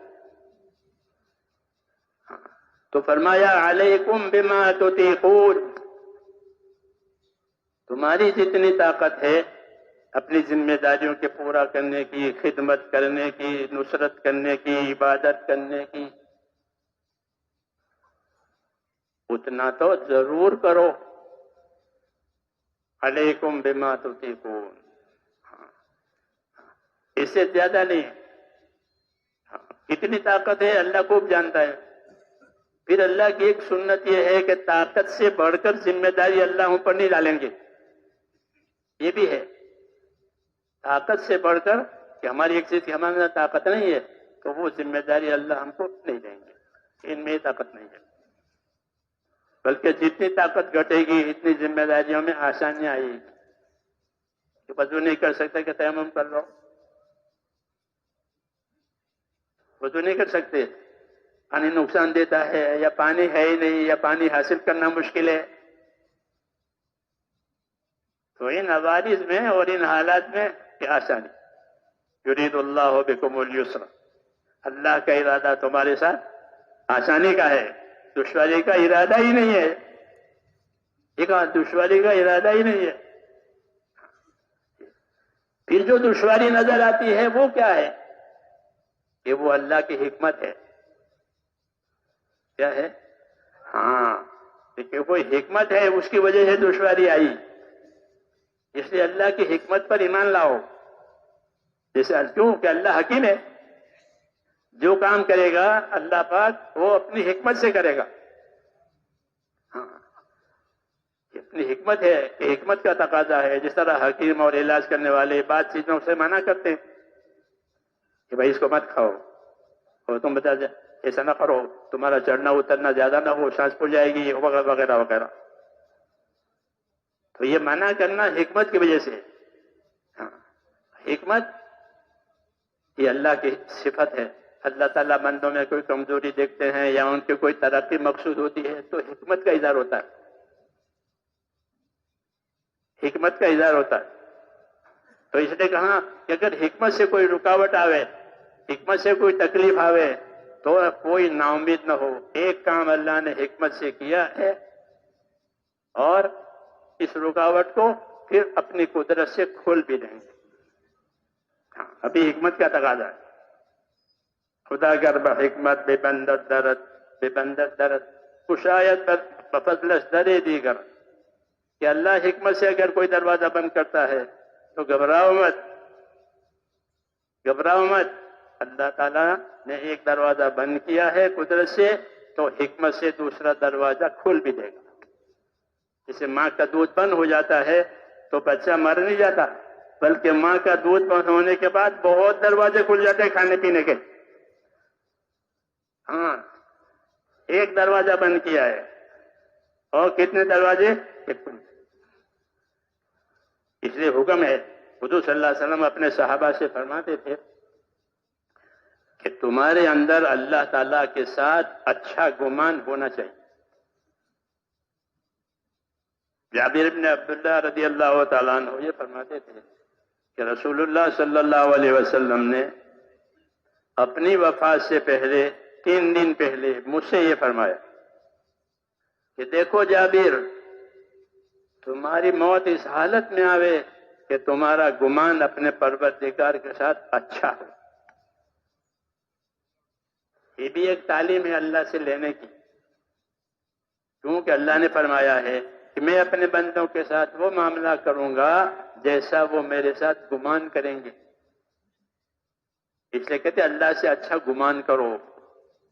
A: تو فرمایا علیکم بما تطیقون، تمہاری جتنی طاقت ہے اپنی ذمہ داریوں کے پورا کرنے کی، خدمت کرنے کی، نصرت کرنے کی، عبادت کرنے کی، اتنا تو ضرور کرو. علیکم بما تطیقون، اس سے زیادہ نہیں. کتنی طاقت ہے اللہ خوب جانتا ہے. پھر اللہ کی ایک سنت یہ ہے کہ طاقت سے بڑھ کر ذمہ داری اللہ ہم پر نہیں ڈالیں گے. یہ بھی ہے طاقت سے بڑھ کر کہ ہماری ایک چیز کی ہمارے اندر طاقت نہیں ہے تو وہ ذمہ داری اللہ ہم کو نہیں دیں گے. ان میں طاقت نہیں ہے، بلکہ جتنی طاقت گھٹے گی اتنی ذمہ داریوں میں آسانیاں آئے گی. کہ وضو نہیں کر سکتے کہ تیمم کر لو، وضو نہیں کر سکتے، پانی نقصان دیتا ہے یا پانی ہے ہی نہیں یا پانی حاصل کرنا مشکل ہے، تو ان عوارض میں اور ان حالات میں کیا آسانی. یرید اللہ بکم الیسر، اللہ کا ارادہ تمہارے ساتھ آسانی کا ہے، دشواری کا ارادہ ہی نہیں ہے. ایک دشواری کا ارادہ ہی نہیں ہے. پھر جو دشواری نظر آتی ہے وہ کیا ہے؟ کہ وہ اللہ کی حکمت ہے. کیا ہے؟ ہاں، کہ وہ حکمت ہے، اس کی وجہ سے دشواری آئی. اس لیے اللہ کی حکمت پر ایمان لاؤ. جیسے کیوں کہ اللہ حکیم ہے، جو کام کرے گا اللہ پاک وہ اپنی حکمت سے کرے گا. ہاں، اپنی حکمت ہے کہ حکمت کا تقاضا ہے. جس طرح حکیم اور علاج کرنے والے بات چیزوں سے منع کرتے ہیں کہ بھائی اس کو مت کھاؤ، اور تم بتا ایسا نہ کرو، تمہارا چڑھنا اترنا زیادہ نہ ہو، سانس پھول جائے گی وغیرہ وغیرہ وغیرہ. تو یہ منع کرنا حکمت کی وجہ سے. ہاں، حکمت یہ اللہ کی صفت ہے. اللہ تعالیٰ بندوں میں کوئی کمزوری دیکھتے ہیں یا ان کی کوئی ترقی مقصود ہوتی ہے تو حکمت کا اظہار ہوتا ہے. حکمت کا اظہار ہوتا ہے. تو اس نے کہا کہ اگر حکمت سے کوئی رکاوٹ آوے، حکمت سے کوئی تکلیف آوے تو کوئی نا امید نہ ہو. ایک کام اللہ نے حکمت سے کیا ہے اور اس رکاوٹ کو پھر اپنی قدرت سے کھول بھی دیں گے. ہاں، ابھی حکمت کا تقاضا ہے. خدا گر بحکمت بے بندت درد، بے بندت درد کشایت بفضلش در دیگر. کہ اللہ حکمت سے اگر کوئی دروازہ بند کرتا ہے تو گھبراؤ مت، گھبراؤ مت. اللہ تعالیٰ نے ایک دروازہ بند کیا ہے قدرت سے تو حکمت سے دوسرا دروازہ کھول بھی دے گا. جسے ماں کا دودھ بند ہو جاتا ہے تو بچہ مر نہیں جاتا، بلکہ ماں کا دودھ بند ہونے کے بعد بہت دروازے کھل جاتے ہیں کھانے پینے کے. ہاں، ایک دروازہ بند کیا ہے اور کتنے دروازے؟ اس لیے حکم ہے، حضور صلی اللہ علیہ وسلم اپنے صحابہ سے فرماتے تھے کہ تمہارے اندر اللہ تعالیٰ کے ساتھ اچھا گمان ہونا چاہیے. جابر بن عبداللہ رضی اللہ تعالیٰ عنہ یہ فرماتے تھے کہ رسول اللہ صلی اللہ علیہ وسلم نے اپنی وفات سے پہلے 3 دن پہلے مجھ سے یہ فرمایا کہ دیکھو جابر، تمہاری موت اس حالت میں آوے کہ تمہارا گمان اپنے پروردگار کے ساتھ اچھا ہو. یہ بھی ایک تعلیم ہے اللہ سے لینے کی، کیونکہ اللہ نے فرمایا ہے کہ میں اپنے بندوں کے ساتھ وہ معاملہ کروں گا جیسا وہ میرے ساتھ گمان کریں گے. اس لیے کہتے اللہ سے اچھا گمان کرو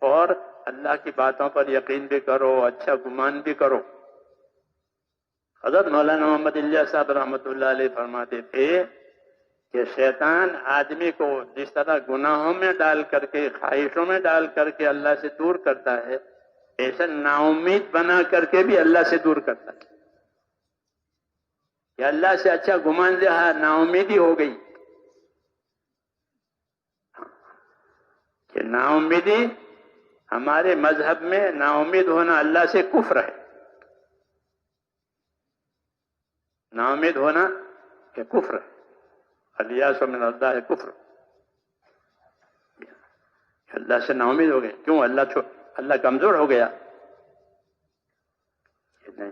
A: اور اللہ کی باتوں پر یقین بھی کرو، اچھا گمان بھی کرو۔ حضرت مولانا محمد الیاس صاحب رحمۃ اللہ علیہ فرماتے تھے کہ شیطان آدمی کو جس طرح گناہوں میں ڈال کر کے، خواہشوں میں ڈال کر کے اللہ سے دور کرتا ہے، ایسا نا امید بنا کر کے بھی اللہ سے دور کرتا ہے۔ کہ اللہ سے اچھا گمان رہا، نا امیدی ہو گئی کہ نا امیدی ہمارے مذہب میں نا امید ہونا اللہ سے کفر ہے۔ نا امید ہونا کہ کفر ہے، الیاس من اللہ کفر، اللہ سے نا امید ہو گئے۔ کیوں؟ اللہ کمزور ہو گیا؟ نہیں،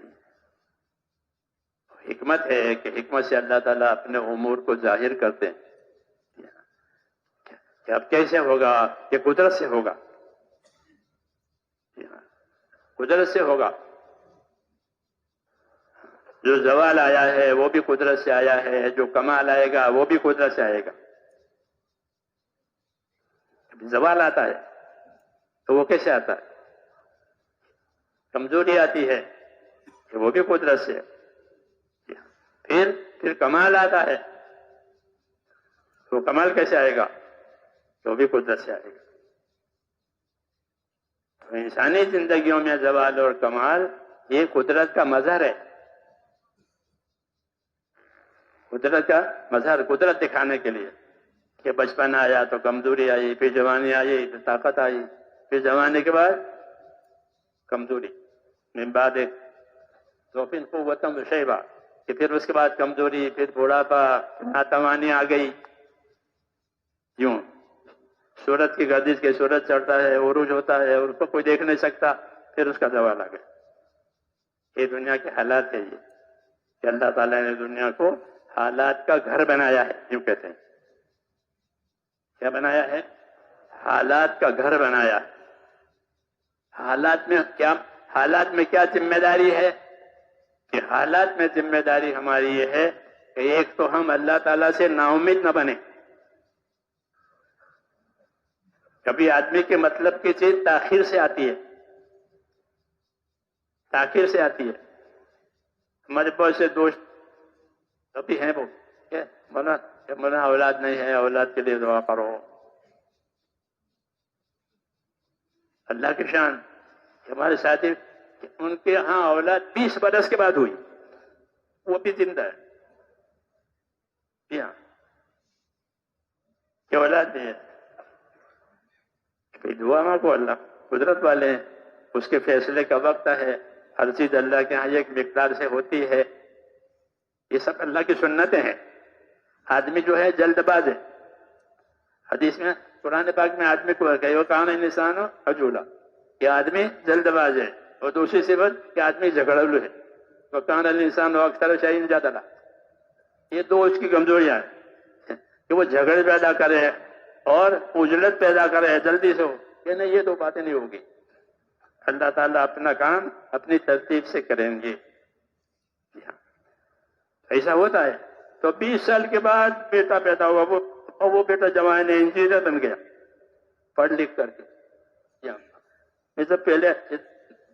A: حکمت ہے کہ حکمت سے اللہ تعالیٰ اپنے امور کو ظاہر کرتے ہیں کہ اب کیسے ہوگا، یہ قدرت سے ہوگا، قدرت سے ہوگا۔ جو زوال آیا ہے وہ بھی قدرت سے آیا ہے، جو کمال آئے گا وہ بھی قدرت سے آئے گا۔ زوال آتا ہے تو وہ کیسے آتا ہے؟ کمزوری آتی ہے کہ وہ بھی قدرت سے ہے۔ پھر کمال آتا ہے تو کمال کیسے آئے گا؟ وہ بھی قدرت سے آئے گا۔ تو انسانی زندگیوں میں زوال اور کمال یہ قدرت کا مظہر ہے، قدرت کا مظہر، قدرت دکھانے کے لیے کہ بچپن آیا تو کمزوری آئی، پھر جوانی آئی پھر طاقت آئی، پھر جوانی کے بعد کمزوری، من بعد ذوفن قوۃ وشیبہ، کہ پھر اس کے بعد کمزوری، پھر بڑھاپا، ناتوانی آ گئی۔ یوں سورج کی گردش کے سورج چڑھتا ہے، عروج ہوتا ہے اور اس کو کوئی دیکھ نہیں سکتا، پھر اس کا زوال آ گیا۔ یہ دنیا کے حالات ہے، یہ کہ اللہ تعالیٰ نے دنیا کو حالات کا گھر بنایا ہے، یوں کہتے ہیں۔ کیا بنایا ہے؟ حالات کا گھر بنایا ہے۔ حالات میں کیا ذمہ داری ہے؟ کہ حالات میں ذمہ داری ہماری یہ ہے کہ ایک تو ہم اللہ تعالیٰ سے نا امید نہ بنیں۔ کبھی آدمی کے مطلب کی چیز تاخیر سے آتی ہے، تاخیر سے آتی ہے۔ ہمارے بہت سے دوست ابھی ہیں، وہ مولانا اولاد نہیں ہے، اولاد کے لیے دعا کرو۔ اللہ کی شان ہمارے ساتھی، ان کے ہاں اولاد 20 برس کے بعد ہوئی، وہ بھی زندہ ہے۔ جی ہاں، کہ اولاد نہیں ہے، دعا ماں کو اللہ قدرت والے ہیں، اس کے فیصلے کا وقت ہے، ہر چیز اللہ کے ہاں ایک مقدار سے ہوتی ہے۔ یہ سب اللہ کی سنتیں ہیں۔ آدمی جو ہے جلد باز ہے۔ حدیث میں، قرآن پاک میں آدمی کو کہ وہ کان انسان عجولا، کہ آدمی جلد باز ہے، اور دوسری صفت کہ آدمی جھگڑلو ہے، وہ کان الانسان اکثر شیء جدلا۔ یہ دو اس کی کمزوریاں ہیں کہ وہ جھگڑے پیدا کرے اور اجلت پیدا کرے جلدی سے ہو، کہ نہیں، یہ دو باتیں نہیں ہوگی۔ اللہ تعالیٰ اپنا کام اپنی ترتیب سے کریں گے۔ ایسا ہوتا ہے۔ تو 20 سال کے بعد بیٹا پیدا ہوا، وہ بیٹا جوان انجینئر بن گیا پڑھ لکھ کر کے۔ میں جب پہلے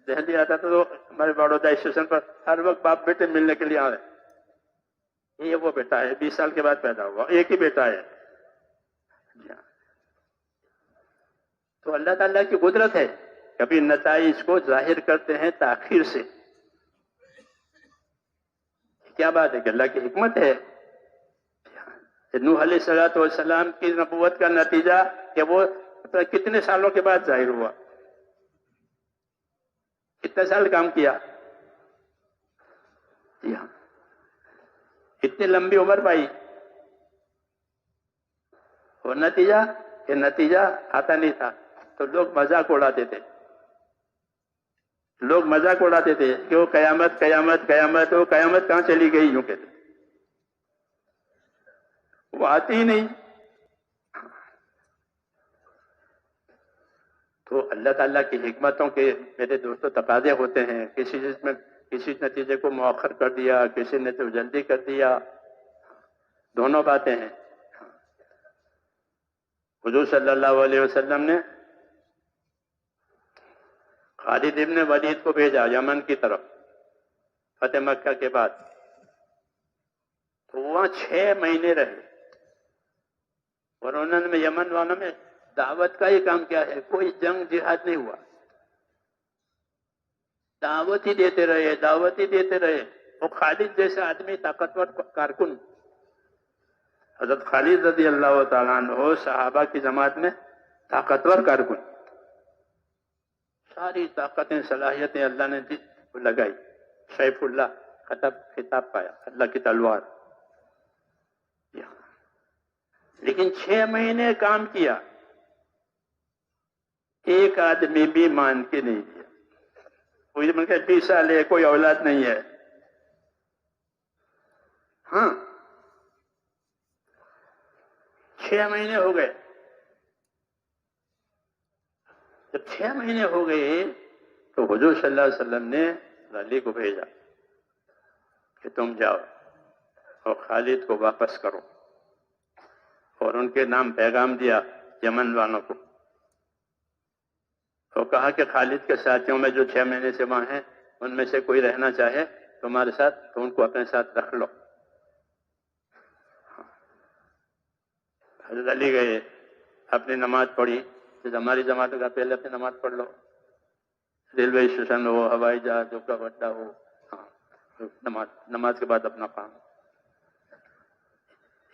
A: دہلی آتا تھا تو ہمارے بڑودہ اسٹیشن پر ہر وقت باپ بیٹے ملنے کے لیے آ رہے، یہ وہ بیٹا ہے 20 سال کے بعد پیدا ہوا، ایک ہی بیٹا ہے۔ تو اللہ تعالیٰ کی قدرت ہے، کبھی نتائج کو ظاہر کرتے ہیں تاخیر سے۔ کیا بات ہے کہ اللہ کی حکمت ہے۔ نوح علیہ السلام کی نبوت کا نتیجہ کہ وہ کتنے سالوں کے بعد ظاہر ہوا، کتنے سال کام کیا، جی ہاں، اتنی لمبی عمر پائی، اور نتیجہ آتا نہیں تھا تو لوگ مذاق اڑاتے تھے، لوگ مذاق اڑاتے تھے کہ وہ قیامت قیامت قیامت، وہ قیامت کہاں چلی گئی، یوں کہتے، وہ آتی ہی نہیں۔ تو اللہ تعالیٰ کی حکمتوں کے میرے دوستوں تقاضے ہوتے ہیں، کسی چیز میں کسی نتیجے کو مؤخر کر دیا، کسی نے تو جلدی کر دیا، دونوں باتیں ہیں۔ حضور صلی اللہ علیہ وسلم نے خالد ابن ولید کو بھیجا یمن کی طرف فتح مکہ کے بعد، تو وہاں 6 مہینے رہے، اور انہوں نے یمن والوں میں دعوت کا ہی کام کیا ہے، کوئی جنگ جہاد نہیں ہوا، دعوت ہی دیتے رہے، دعوت ہی دیتے رہے۔ وہ خالد جیسے آدمی طاقتور کارکن، حضرت خالد رضی اللہ تعالیٰ عنہ صحابہ کی جماعت میں طاقتور کارکن، ساری طاقتیں صلاحیتیں اللہ نے لگائی، سیف اللہ خطاب پایا، اللہ کی تلوار، لیکن 6 مہینے کام کیا، ایک آدمی بھی مان کے نہیں دیا، کوئی من کے 20 سال ہے، کوئی اولاد نہیں ہے، ہاں 6 مہینے ہو گئے۔ جب 6 مہینے ہو گئے تو حضور صلی اللہ علیہ وسلم نے علی کو بھیجا کہ تم جاؤ اور خالد کو واپس کرو، اور ان کے نام پیغام دیا یمن والوں کو، اور کہا کہ خالد کے ساتھیوں میں جو 6 مہینے سے وہاں ہیں ان میں سے کوئی رہنا چاہے تمہارے ساتھ تو ان کو اپنے ساتھ رکھ لو۔ حضرت علی گئے، اپنی نماز پڑھی، جیسے ہماری جماعت کا پہلے اپنی نماز پڑھ لو، ریلوے اسٹیشن ہو، ہوائی جہاز کا اڈا ہو، ہاں نماز کے بعد اپنا کام،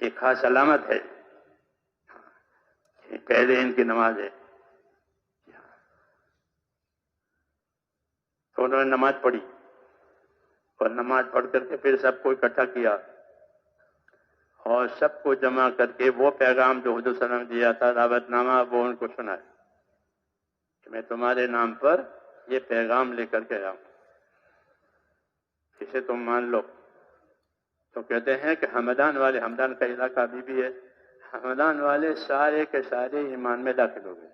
A: ایک خاص علامت ہے، پہلے ان کی نماز ہے۔ تو انہوں نے نماز پڑھی، اور نماز پڑھ کر کے پھر سب کو اکٹھا کیا، اور سب کو جمع کر کے وہ پیغام جو حضور صلی اللہ علیہ وسلم نے دیا تھا دعوت نامہ، وہ ان کو سنایا کہ میں تمہارے نام پر یہ پیغام لے کر کے آیا ہوں، اسے تم مان لو۔ تو کہتے ہیں کہ ہمدان والے، ہمدان کا علاقہ ابھی بھی ہے، ہمدان والے سارے کے سارے ایمان میں داخل ہو گئے۔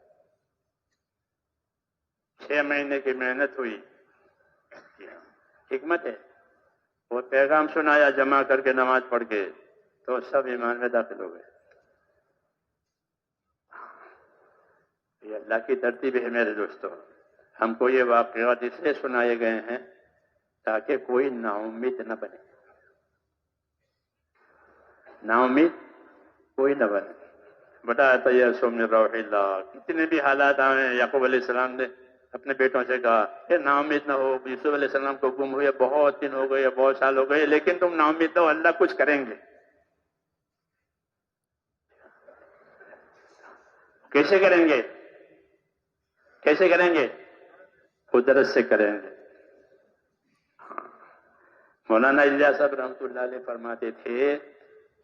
A: 6 مہینے کی محنت ہوئی، حکمت ہے، وہ پیغام سنایا جمع کر کے نماز پڑھ کے، تو سب ایمان میں داخل ہو گئے۔ یہ اللہ کی ترتیب ہے میرے دوستو، ہم کو یہ واقعات اس لیے سنائے گئے ہیں تاکہ کوئی نا امید نہ بنے، نا امید کوئی نہ بنے۔ بتایا تھا یہ سوم روح اللہ، کتنے بھی حالات آئے، یعقوب علیہ السلام نے اپنے بیٹوں سے کہا کہ نا امید نہ ہو، یوسف علیہ السلام کو گم ہوئے بہت دن ہو گئے، بہت سال ہو گئے، لیکن تم نا امید نہ ہو، اللہ کچھ کریں گے۔ کیسے کریں گے؟ کیسے کریں گے؟ قدرت سے کریں گے۔ مولانا الیاس صاحب رحمۃ اللہ علیہ فرماتے تھے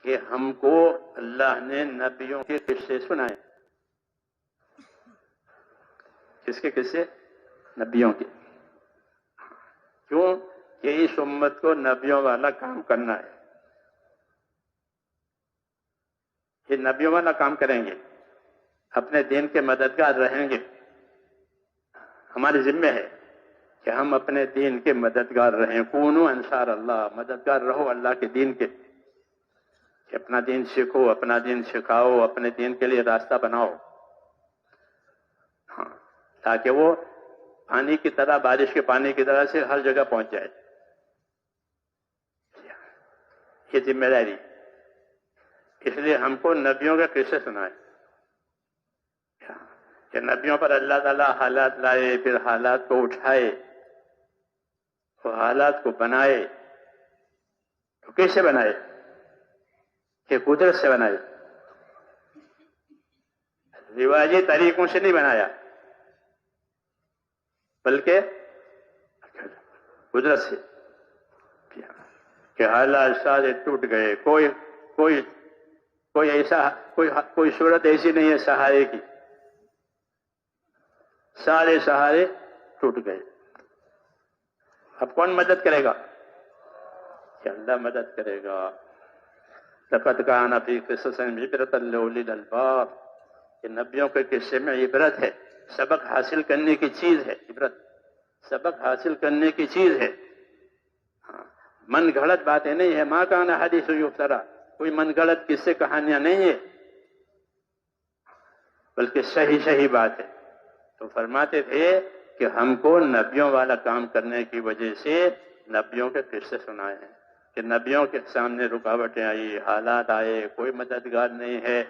A: کہ ہم کو اللہ نے نبیوں کے قصے سنائے۔ کس کے قصے؟ نبیوں کے۔ کیوں؟ کہ اس امت کو نبیوں والا کام کرنا ہے، یہ نبیوں والا کام کریں گے، اپنے دین کے مددگار رہیں گے۔ ہمارے ذمہ ہے کہ ہم اپنے دین کے مددگار رہیں، کونو انصار اللہ، مددگار رہو اللہ کے دین کے، کہ اپنا دین سیکھو، اپنا دین سکھاؤ، اپنے دین کے لیے راستہ بناؤ، ہاں، تاکہ وہ پانی کی طرح، بارش کے پانی کی طرح سے ہر جگہ پہنچ جائے۔ یہ ذمہ داری، اس لیے ہم کو نبیوں کے قصے سنائے کہ نبیوں پر اللہ تعالیٰ حالات لائے، پھر حالات کو اٹھائے، وہ حالات کو بنائے۔ تو کیسے بنائے؟ کہ قدرت سے بنائے، رواجی طریقوں سے نہیں بنایا، بلکہ قدرت سے، کہ حالات سارے ٹوٹ گئے، کوئی ایسا کوئی صورت ایسی نہیں ہے سہارے کی، سارے سہارے ٹوٹ گئے۔ اب کون مدد کرے گا؟ کہ اللہ مدد کرے گا۔ لقد کان فی قصصہم عبرۃ لأولی الالباب، کہ نبیوں کے قصے میں عبرت ہے، سبق حاصل کرنے کی چیز ہے، عبرت سبق حاصل کرنے کی چیز ہے، من گھڑت باتیں نہیں ہے۔ ما کان حدیث یفترا، کوئی من گھڑت قصے کہانیاں نہیں ہے، بلکہ صحیح بات ہے. تو فرماتے تھے کہ ہم کو نبیوں والا کام کرنے کی وجہ سے نبیوں کے قصے سنائے ہیں کہ نبیوں کے سامنے رکاوٹیں آئی، حالات آئے، کوئی مددگار نہیں ہے،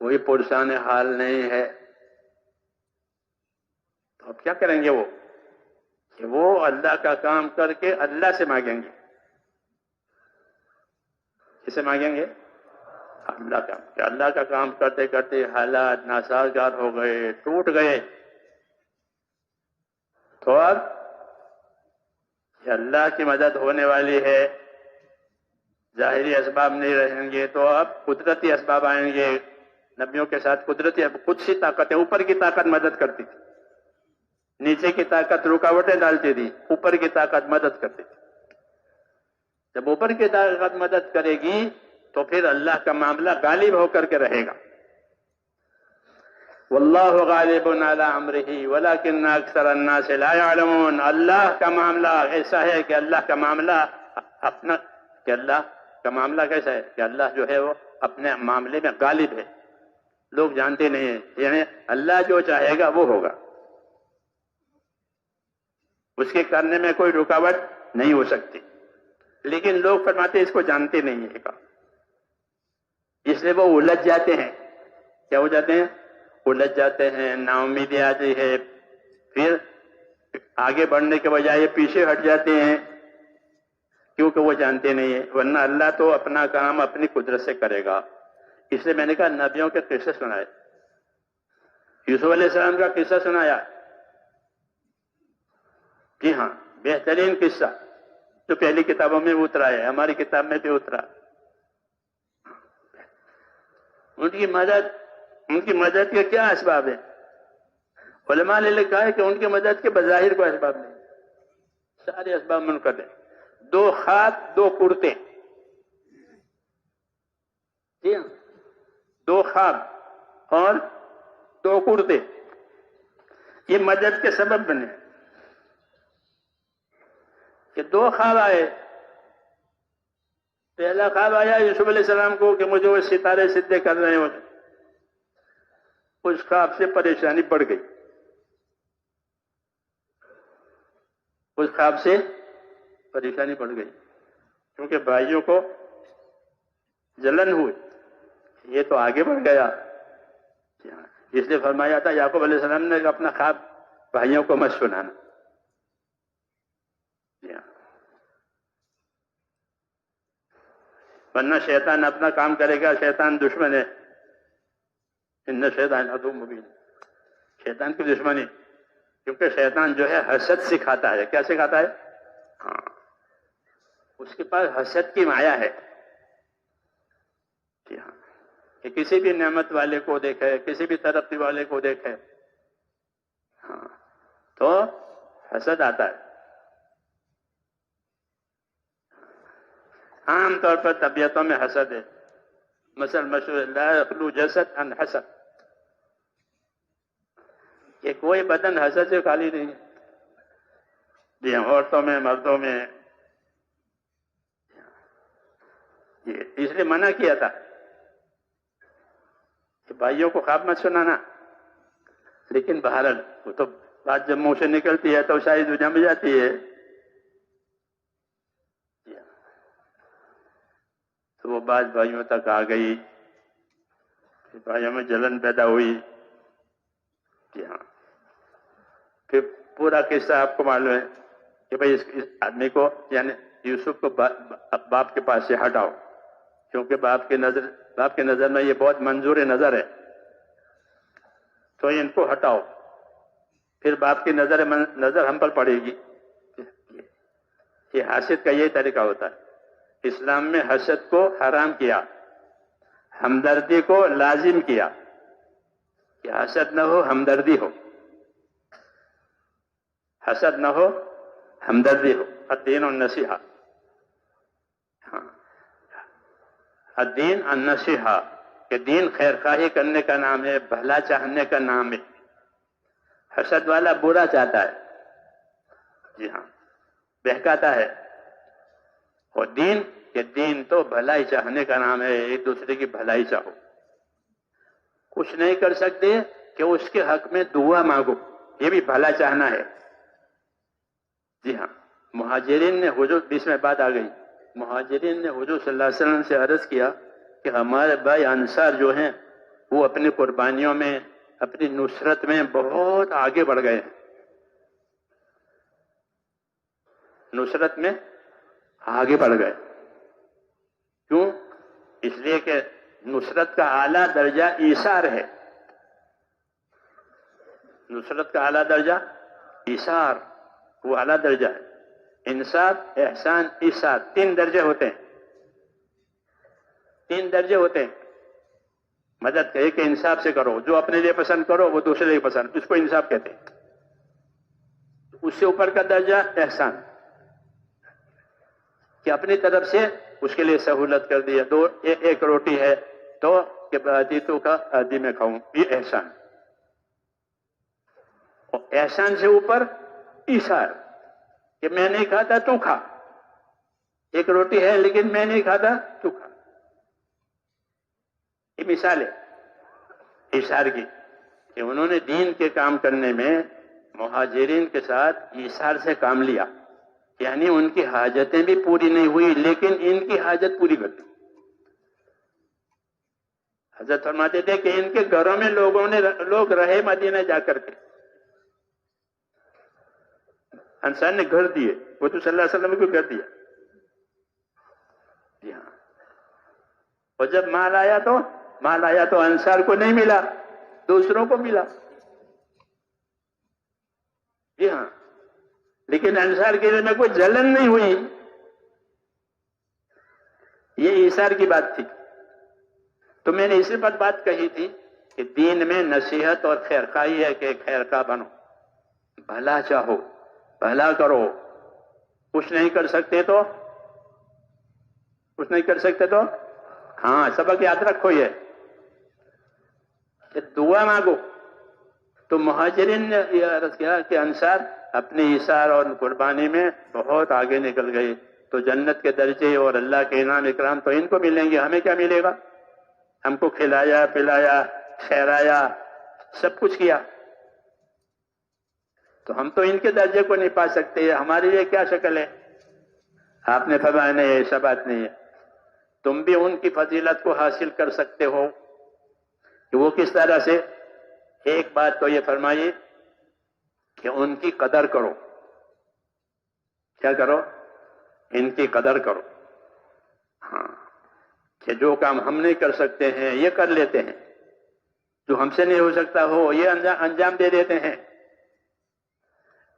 A: کوئی پرسان حال نہیں ہے، تو اب کیا کریں گے وہ؟ کہ وہ اللہ کا کام کر کے اللہ سے مانگیں گے. کسے مانگیں گے؟ اللہ کا. کہ اللہ کا کام کرتے کرتے حالات ناسازگار ہو گئے، ٹوٹ گئے، تو اب کہ اللہ کی مدد ہونے والی ہے، ظاہری اسباب نہیں رہیں گے، تو اب قدرتی اسباب آئیں گے. نبیوں کے ساتھ قدرتی قدسی طاقت ہے، اوپر کی طاقت مدد کرتی تھی، نیچے کی طاقت رکاوٹیں ڈالتی تھی، اوپر کی طاقت مدد کرتی تھی. جب اوپر کی طاقت مدد کرے گی تو پھر اللہ کا معاملہ غالب ہو کر کے رہے گا. واللہ غالب علی امرہ ولکن اکثر الناس لا یعلمون. اللہ کا معاملہ ایسا ہے کہ اللہ کا معاملہ اپنا، کہ اللہ کا معاملہ کیسا ہے کہ اللہ جو ہے وہ اپنے معاملے میں غالب ہے، لوگ جانتے نہیں ہیں. یعنی اللہ جو چاہے گا وہ ہوگا، اس کے کرنے میں کوئی رکاوٹ نہیں ہو سکتی. لیکن لوگ فرماتے اس کو جانتے نہیں ہیں، اس لیے وہ الجھ جاتے ہیں. کیا ہو جاتے ہیں؟ الجھ جاتے ہیں، نا امیدی آتی ہے، پھر آگے بڑھنے کے بجائے پیچھے ہٹ جاتے ہیں کیونکہ وہ جانتے نہیں ہیں. ورنہ اللہ تو اپنا کام اپنی قدرت سے کرے گا. اس لیے میں نے کہا نبیوں کے قصے سنائے. یوسف علیہ السلام کا قصہ سنایا، جی ہاں، بہترین قصہ جو پہلی کتابوں میں اترا ہے، ہماری کتاب میں بھی اترا. ان کی مدد کے کیا اسباب ہیں؟ علماء نے لکھا ہے کہ ان کی مدد کے بظاہر کوئی اسباب نہیں، سارے اسباب منقطع ہیں. 2 خواب 2 کرتے، جی ہاں، 2 خواب اور 2 کرتے، یہ مدد کے سبب بنے. کہ 2 خواب آئے. پہلا خواب آیا یوسف علیہ السلام کو کہ مجھے وہ ستارے سدھے کر رہے ہیں. اس خواب سے پریشانی بڑھ گئی، اس خواب سے پریشانی بڑھ گئی کیونکہ بھائیوں کو جلن ہوئی، یہ تو آگے بڑھ گیا. اس لیے فرمایا تھا یعقوب علیہ السلام نے کہ اپنا خواب بھائیوں کو مت سنانا. ورنہ شیطان اپنا کام کرے گا. شیطان دشمن ہے، ان شیطان عدو مبین. شیطان کی دشمنی، کیونکہ شیطان جو ہے حسد سکھاتا ہے. کیا سکھاتا ہے؟ ہاں، اس کے پاس حسد کی مایا ہے. جی ہاں، کہ کسی بھی نعمت والے کو دیکھے، کسی بھی ترقی والے کو دیکھے، ہاں، تو حسد آتا ہے. عام طور پر طبیعتوں میں حسد ہے. مثل مشہور لا یخلو جسد عن حسد، کہ کوئی بدن حسد سے خالی نہیں ہے. جی ہاں، عورتوں میں، مردوں میں. اس لیے منع کیا تھا کہ بھائیوں کو خواب مت سنانا. لیکن بہرحال وہ تو بات جب منہ سے نکلتی ہے تو شاید وہ جم جاتی ہے. تو وہ بات بھائیوں تک آ گئی، بھائیوں میں جلن پیدا ہوئی. جی ہاں، پھر پورا قصہ آپ کو معلوم ہے کہ بھائی اس آدمی کو، یعنی یوسف کو باپ کے پاس سے ہٹاؤ، کیونکہ باپ کی نظر میں یہ بہت منظور نظر ہے، تو ان کو ہٹاؤ. پھر باپ کی نظر ہم پر پڑے گی. یہ حسد کا یہ طریقہ ہوتا ہے. اسلام میں حسد کو حرام کیا، ہمدردی کو لازم کیا کہ حسد نہ ہو، ہمدردی ہو. حسد نہ ہو، ہمدردی ہو. الدین النصیحہ. ہاں، الدین النصیحہ، کہ دین خیر خواہی کرنے کا نام ہے، بھلا چاہنے کا نام ہے. حسد والا برا چاہتا ہے، جی ہاں، بہکاتا ہے. اور دین تو بھلائی چاہنے کا نام ہے. ایک دوسرے کی بھلائی چاہو. کچھ نہیں کر سکتے کہ اس کے حق میں دعا مانگو، یہ بھی بھلا چاہنا ہے۔ جی ہاں، مہاجرین نے حضور، بیچ میں بات آ گئی، مہاجرین نے حضور صلی اللہ علیہ وسلم سے عرض کیا کہ ہمارے بھائی انصار جو ہیں وہ اپنی قربانیوں میں، اپنی نصرت میں بہت آگے بڑھ گئے ہیں، نصرت میں آگے بڑھ گئے۔ کیوں؟ اس لیے کہ نصرت کا اعلیٰ درجہ ایثار ہے، نصرت کا اعلیٰ درجہ ایثار، وہ اعلیٰ درجہ ہے۔ انصاف، احسان، ایثار، 3 درجے ہوتے ہیں، 3 درجے ہوتے ہیں۔ مدد کہ ایک انصاف سے کرو، جو اپنے لیے پسند کرو وہ دوسرے لیے پسند، اس کو انصاف کہتے ہیں۔ اس سے اوپر کا درجہ احسان، کہ اپنی طرف سے اس کے لیے سہولت کر دیا، ایک روٹی ہے تو کہ آدھی تو کا آدھی میں کھاؤں، یہ احسان۔ اور احسان سے اوپر ایثار، کہ میں نہیں کھاتا تو کھا، ایک روٹی ہے لیکن میں نہیں کھاتا تو کھا۔ یہ مثال ہے ایثار کی، کہ انہوں نے دین کے کام کرنے میں مہاجرین کے ساتھ ایثار سے کام لیا، یعنی ان کی حاجتیں بھی پوری نہیں ہوئی لیکن ان کی حاجت پوری کر دی۔ حضرت فرماتے تھے کہ ان کے گھروں میں لوگ رہے مدینہ جا کر کے، انصار نے گھر دیے، وہ تو صلی اللہ علیہ وسلم کو گھر دیا۔ جی ہاں، اور جب مال آیا تو انصار کو نہیں ملا، دوسروں کو ملا۔ جی ہاں، لیکن انصار کے دل میں کوئی جلن نہیں ہوئی، یہ ایثار کی بات تھی۔ تو میں نے اسی پر بات کہی تھی کہ دین میں نصیحت اور خیرخواہی ہے کہ خیرخواہ بنو، بھلا چاہو، بھلا کرو۔ کچھ نہیں کر سکتے تو ہاں، سبق یاد رکھو یہ کہ دعا مانگو۔ تو مہاجرین نے یہ عرض کیا کہ انصار اپنے ایثار اور قربانی میں بہت آگے نکل گئے، تو جنت کے درجے اور اللہ کے انعام اکرام تو ان کو ملیں گے، ہمیں کیا ملے گا؟ ہم کو کھلایا پلایا ٹھہرایا، سب کچھ کیا، تو ہم تو ان کے درجے کو نہیں پا سکتے، ہمارے لیے کیا شکل ہے؟ آپ نے فرمایا نہیں، ایسا بات نہیں ہے، تم بھی ان کی فضیلت کو حاصل کر سکتے ہو۔ کہ وہ کس طرح سے؟ ایک بات تو یہ فرمائی کہ ان کی قدر کرو۔ کیا کرو؟ ان کی قدر کرو۔ ہاں، کہ جو کام ہم نہیں کر سکتے ہیں یہ کر لیتے ہیں، جو ہم سے نہیں ہو سکتا ہو یہ انجام دے دیتے ہیں،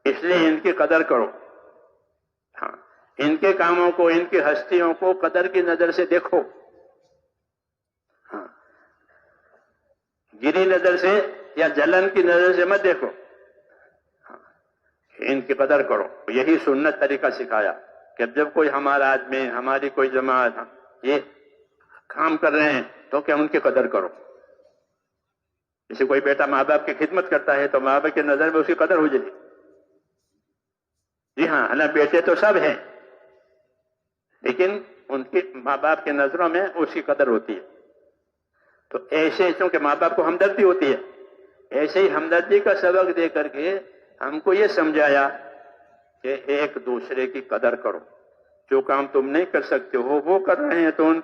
A: اس لیے ان کی قدر کرو۔ ہاں، ان کے کاموں کو، ان کی ہستیوں کو قدر کی نظر سے دیکھو، ہاں، گری نظر سے یا جلن کی نظر سے مت دیکھو، ہاں، ان کی قدر کرو۔ یہی سنت طریقہ سکھایا کہ جب کوئی ہمارا آدمی، ہماری کوئی جماعت یہ کام کر رہے ہیں تو کہ ان کی قدر کرو۔ جیسے کوئی بیٹا ماں باپ کی خدمت کرتا ہے تو ماں باپ کی نظر میں اس کی قدر ہو جاتی۔ جی ہاں، اللہ بیٹے تو سب ہیں لیکن ان کی ماں باپ کی نظروں میں اس کی قدر ہوتی ہے۔ تو ایسے چونکہ ماں باپ کو ہمدردی ہوتی ہے، ایسے ہی ہمدردی کا سبق دے کر کے ہم کو یہ سمجھایا کہ ایک دوسرے کی قدر کرو، جو کام تم نہیں کر سکتے ہو وہ کر رہے ہیں تو ان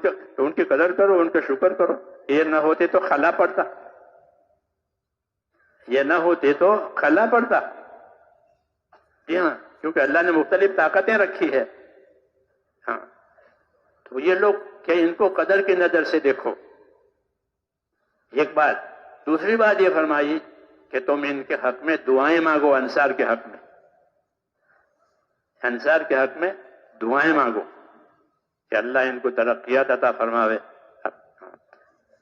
A: کی قدر کرو، ان کا شکر کرو۔ یہ نہ ہوتے تو خلا پڑتا، یہ نہ ہوتے تو خلا پڑتا۔ جی ہاں، کیونکہ اللہ نے مختلف طاقتیں رکھی ہے۔ ہاں، تو یہ لوگ کہ ان کو قدر کی نظر سے دیکھو، ایک بات۔ دوسری بات یہ فرمائی کہ تم ان کے حق میں دعائیں مانگو، انصار کے حق میں، انصار کے حق میں دعائیں مانگو کہ اللہ ان کو ترقیات عطا فرماوے۔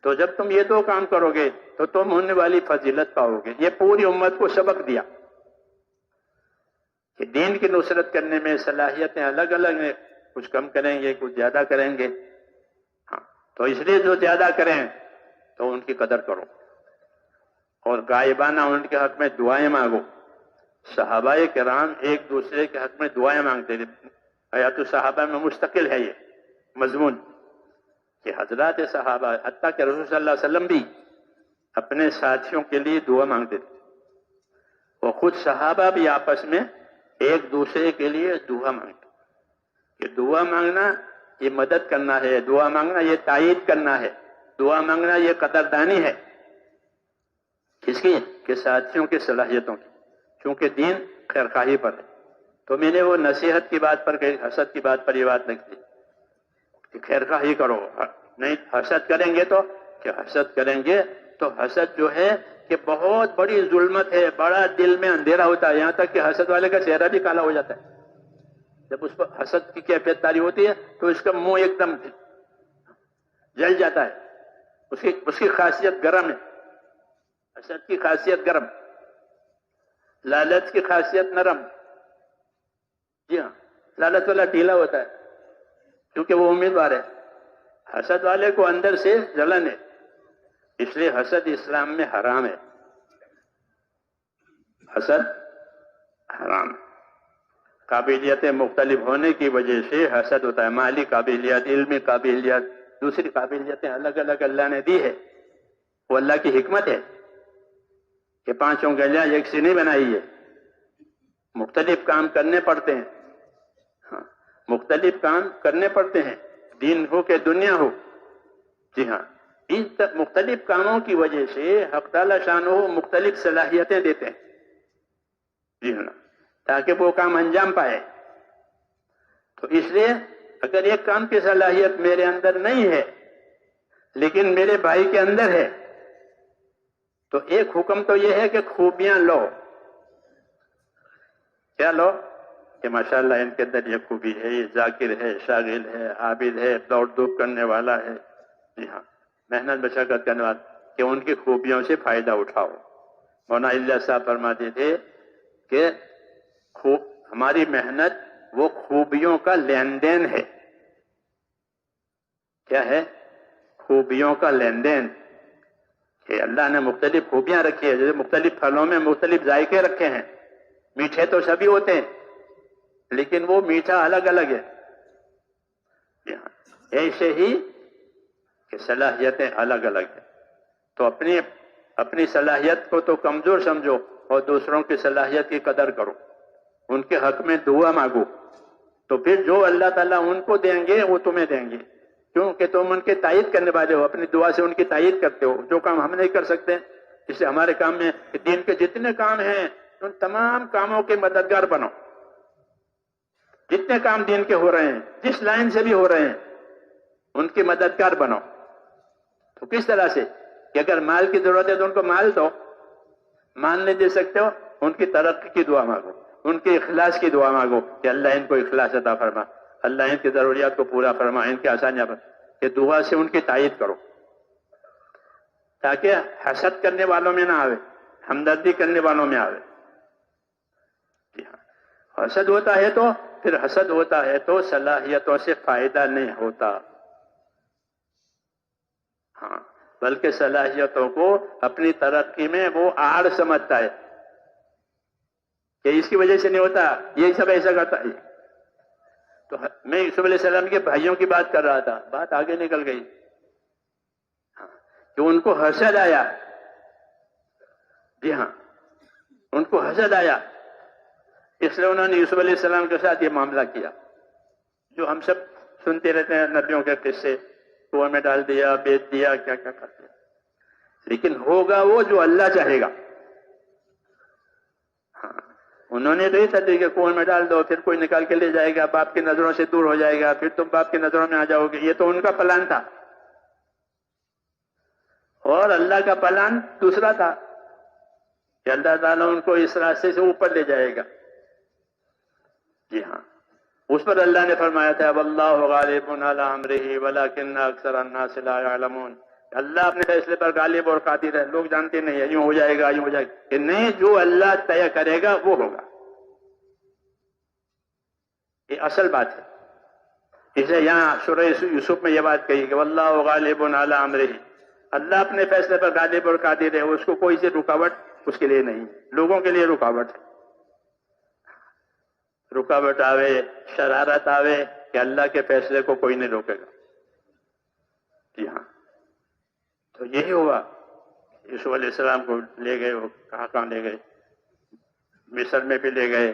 A: تو جب تم یہ 2 کام کرو گے تو تم ہونے والی فضیلت پاؤ گے۔ یہ پوری امت کو سبق دیا کہ دین کی نصرت کرنے میں صلاحیتیں الگ الگ ہیں، کچھ کم کریں گے، کچھ زیادہ کریں گے۔ ہاں، تو اس لیے جو زیادہ کریں تو ان کی قدر کرو اور غائبانہ ان کے حق میں دعائیں مانگو۔ صحابہ کرام ایک دوسرے کے حق میں دعائیں مانگتے تھے، حیات الصحابہ میں مستقل ہے یہ مضمون کہ حضرات صحابہ، حتیٰ کہ رسول صلی اللہ علیہ وسلم بھی اپنے ساتھیوں کے لیے دعا مانگتے تھے. اور خود صحابہ بھی آپس میں ایک دوسرے کے لیے دعا مانگتے. کہ دعا مانگنا یہ مدد کرنا ہے، دعا مانگنا یہ تائید کرنا ہے، دعا مانگنا یہ قدردانی ہے. کس کی؟ کہ ساتھیوں کی صلاحیتوں کی. چونکہ دین خیر خواہی پر ہے. تو میں نے وہ نصیحت کی بات پر کہی، حسد کی بات پر یہ بات نہیں کی کہ خیر خواہی کرو. نہیں، حسد کریں گے تو کہ حسد کریں گے تو حسد جو ہے کہ بہت بڑی ظلمت ہے، بڑا دل میں اندھیرا ہوتا ہے، یہاں تک کہ حسد والے کا چہرہ بھی کالا ہو جاتا ہے. جب اس پر حسد کی کیفیت طاری ہوتی ہے تو اس کا منہ ایک دم جل جاتا ہے. اس کی خاصیت گرم ہے. حسد کی خاصیت گرم، لالچ کی خاصیت نرم. جی ہاں، لالچ والا ڈھیلا ہوتا ہے کیونکہ وہ امیدوار ہے. حسد والے کو اندر سے جلن ہے، اس لیے حسد اسلام میں حرام ہے. حسد حرام ہے. قابلیتیں مختلف ہونے کی وجہ سے حسد ہوتا ہے. مالی قابلیت، علمی قابلیت، دوسری قابلیتیں الگ الگ اللہ نے دی ہے. وہ اللہ کی حکمت ہے کہ 5 انگلیاں ایک سے نہیں بنائی ہے. مختلف کام کرنے پڑتے ہیں. ہاں، مختلف کام کرنے پڑتے ہیں، دین ہو کہ دنیا ہو. جی ہاں، ان مختلف کاموں کی وجہ سے حق تعالی شانہ مختلف صلاحیتیں دیتے ہیں. جی ہاں، تاکہ وہ کام انجام پائے. تو اس لیے اگر ایک کام کی صلاحیت میرے اندر نہیں ہے لیکن میرے بھائی کے اندر ہے تو ایک حکم تو یہ ہے کہ خوبیاں لو. کیا لو؟ کہ ماشاءاللہ ان کے اندر یہ خوبی ہے، یہ ذاکر ہے، شاغل ہے، عابد ہے، دوڑ دھوپ کرنے والا ہے. جی ہاں، محنت مشقت کرنے والا، کہ ان کی خوبیوں سے فائدہ اٹھاؤ. مولانا اللہ صاحب فرماتے تھے کہ ہماری محنت وہ خوبیوں کا لین دین ہے. کیا ہے؟ خوبیوں کا لین دین. کہ اللہ نے مختلف خوبیاں رکھی ہے، جیسے مختلف پھلوں میں مختلف ذائقے رکھے ہیں. میٹھے تو سبھی ہوتے ہیں لیکن وہ میٹھا الگ الگ ہے. ایسے ہی کہ صلاحیتیں الگ الگ ہیں. تو اپنی صلاحیت کو تو کمزور سمجھو اور دوسروں کی صلاحیت کی قدر کرو. ان کے حق میں دعا مانگو تو پھر جو اللہ تعالیٰ ان کو دیں گے وہ تمہیں دیں گے. کیونکہ تم ان کی تائید کرنے والے ہو، اپنی دعا سے ان کی تائید کرتے ہو. جو کام ہم نہیں کر سکتے، اس لیے ہمارے کام میں دین کے جتنے کام ہیں ان تمام کاموں کے مددگار بنو. جتنے کام دین کے ہو رہے ہیں، جس لائن سے بھی ہو رہے ہیں، ان کی مددگار بنو. تو کس طرح سے؟ کہ اگر مال کی ضرورت ہے تو ان کو مال دو. مال نہیں دے سکتے ہو، ان کی ترقی کی دعا مانگو، ان کے اخلاص کی دعا مانگو کہ اللہ ان کو اخلاص عطا فرما، اللہ ان کی ضروریات کو پورا فرما، ان کی آسانیاں فرما. کہ دعا سے ان کی تائید کرو تاکہ حسد کرنے والوں میں نہ آوے، ہمدردی کرنے والوں میں آوے. جی ہاں، حسد ہوتا ہے تو پھر حسد ہوتا ہے تو صلاحیتوں سے فائدہ نہیں ہوتا. ہاں، بلکہ صلاحیتوں کو اپنی ترقی میں وہ آڑ سمجھتا ہے کہ اس کی وجہ سے نہیں ہوتا، یہ سب ایسا کرتا ہے. تو میں یوسف علیہ السلام کے بھائیوں کی بات کر رہا تھا، بات آگے نکل گئی. کہ ان کو حسد آیا. جی ہاں، ان کو حسد آیا، اس لیے انہوں نے یوسف علیہ السلام کے ساتھ یہ معاملہ کیا جو ہم سب سنتے رہتے ہیں نبیوں کے قصے. کنویں میں ڈال دیا، بیچ دیا، کیا کیا کرتے. لیکن ہوگا وہ جو اللہ چاہے گا. ہاں، انہوں نے نہیں تھا کہ کنویں میں ڈال دو، پھر کوئی نکال کے لے جائے گا، باپ کی نظروں سے دور ہو جائے گا، پھر تم باپ کی نظروں میں آ جاؤ گے. یہ تو ان کا پلان تھا اور اللہ کا پلان دوسرا تھا کہ اللہ تعالیٰ ان کو اس راستے سے اوپر لے جائے گا. جی ہاں، اس پر اللہ نے فرمایا تھا واللہ غالب علی امرہ ولکن اکثر الناس لا یعلمون. اللہ اپنے فیصلے پر غالب اور قادر ہے، لوگ جانتے نہیں ہیں یوں ہو جائے گا یوں ہو جائے گا. کہ نہیں، جو اللہ طے کرے گا وہ ہوگا. یہ اصل بات ہے. اس لیے یہاں سورہ یوسف میں یہ بات کہی کہ واللہ غالب علی امرہ، اللہ اپنے فیصلے پر غالب اور قادر ہے. اس کو کوئی سے رکاوٹ اس کے لیے نہیں، لوگوں کے لیے رکاوٹ آوے، شرارت آوے کہ اللہ کے فیصلے کو کوئی نہیں روکے گا. جی ہاں، تو یہی ہوا یوسف علیہ السلام کو لے گئے، وہ کہاں لے گئے، مصر میں بھی لے گئے،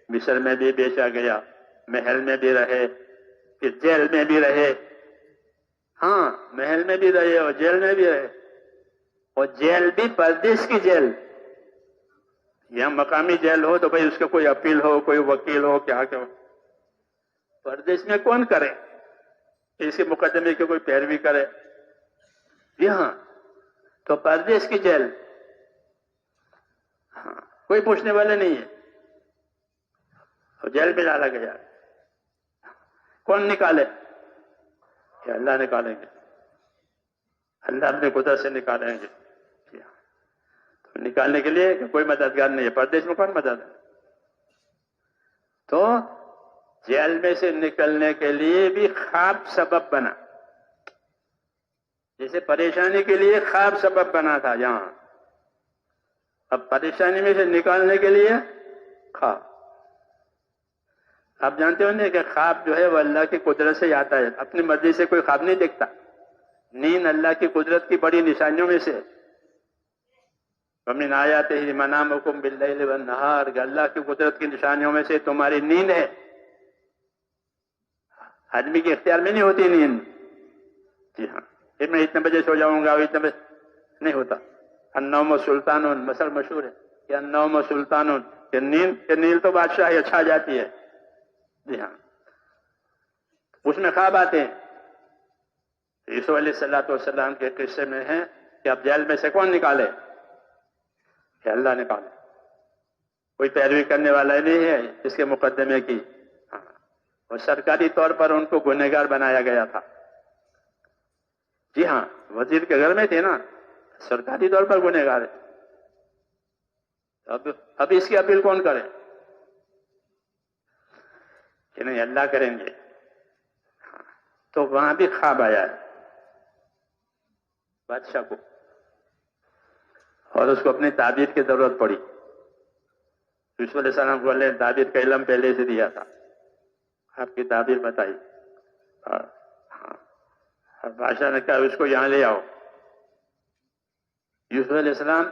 A: مصر میں بھی بیچا گیا، محل میں بھی رہے، پھر جیل میں بھی رہے، ہاں محل میں بھی رہے اور جیل میں بھی رہے، اور جیل بھی پردیس کی جیل۔ یہاں مقامی جیل ہو تو بھئی اس کا کوئی اپیل ہو، کوئی وکیل ہو، کیا ہو، پردیس میں کون کرے اس کے مقدمے کی کوئی پیروی کرے؟ یہاں تو پردیس کی جیل، ہاں کوئی پوچھنے والے نہیں ہے، اور جیل میں ڈالا گیا۔ کون نکالے؟ کہ اللہ نکالیں گے، اللہ اپنے قدرت سے نکالیں گے۔ تو نکالنے کے لیے کوئی مددگار نہیں ہے، پردیس میں کون مدد ہے؟ تو جیل میں سے نکلنے کے لیے بھی خواب سبب بنا، جیسے پریشانی کے لیے خواب سبب بنا تھا یہاں، اب پریشانی میں سے نکالنے کے لیے خواب۔ آپ جانتے ہو نا کہ خواب جو ہے وہ اللہ کی قدرت سے آتا ہے، اپنی مرضی سے کوئی خواب نہیں دیکھتا۔ نیند اللہ کی قدرت کی بڑی نشانیوں میں سے، وَمِنْ آیَاتِهِ مَنَامُكُمْ بِاللَّيْلِ وَالنَّهَارِ، کہ اللہ کی قدرت کی نشانیوں میں سے تمہاری نیند ہے۔ آدمی کے اختیار میں نہیں ہوتی نیند، جی ہاں، پھر میں اتنے بجے سو جاؤں گا، اتنے بجے نہیں ہوتا۔ النوم سلطان، مثل مشہور ہے کہ النوم سلطان، کہ نیند تو بادشاہ ہے، چھا جاتی ہے، جی ہاں، اس میں خواب آتے ہیں۔ یوسف علیہ السلام کے قصے میں ہے کہ اب جیل میں سے کون نکالے؟ کہ اللہ نکالے، کوئی پیروی کرنے والا نہیں ہے اس کے مقدمے کی، اور سرکاری طور پر ان کو گنہگار بنایا گیا تھا۔ جی ہاں، وزیر کے گھر میں تھے نا، سرکاری طور پر گنہگار ہے۔ اب اس کی اپیل کون کرے؟ کہ نہیں اللہ کریں گے۔ تو وہاں بھی خواب آیا ہے بادشاہ کو، اور اس کو اپنی تعبیر کی ضرورت پڑی۔ یوسف علیہ السلام کو اللہ نے تعبیر کا علم پہلے سے دیا تھا، آپ کی تعبیر بتائی، اور بادشاہ نے کہا اس کو یہاں لے آؤ۔ یوسف علیہ السلام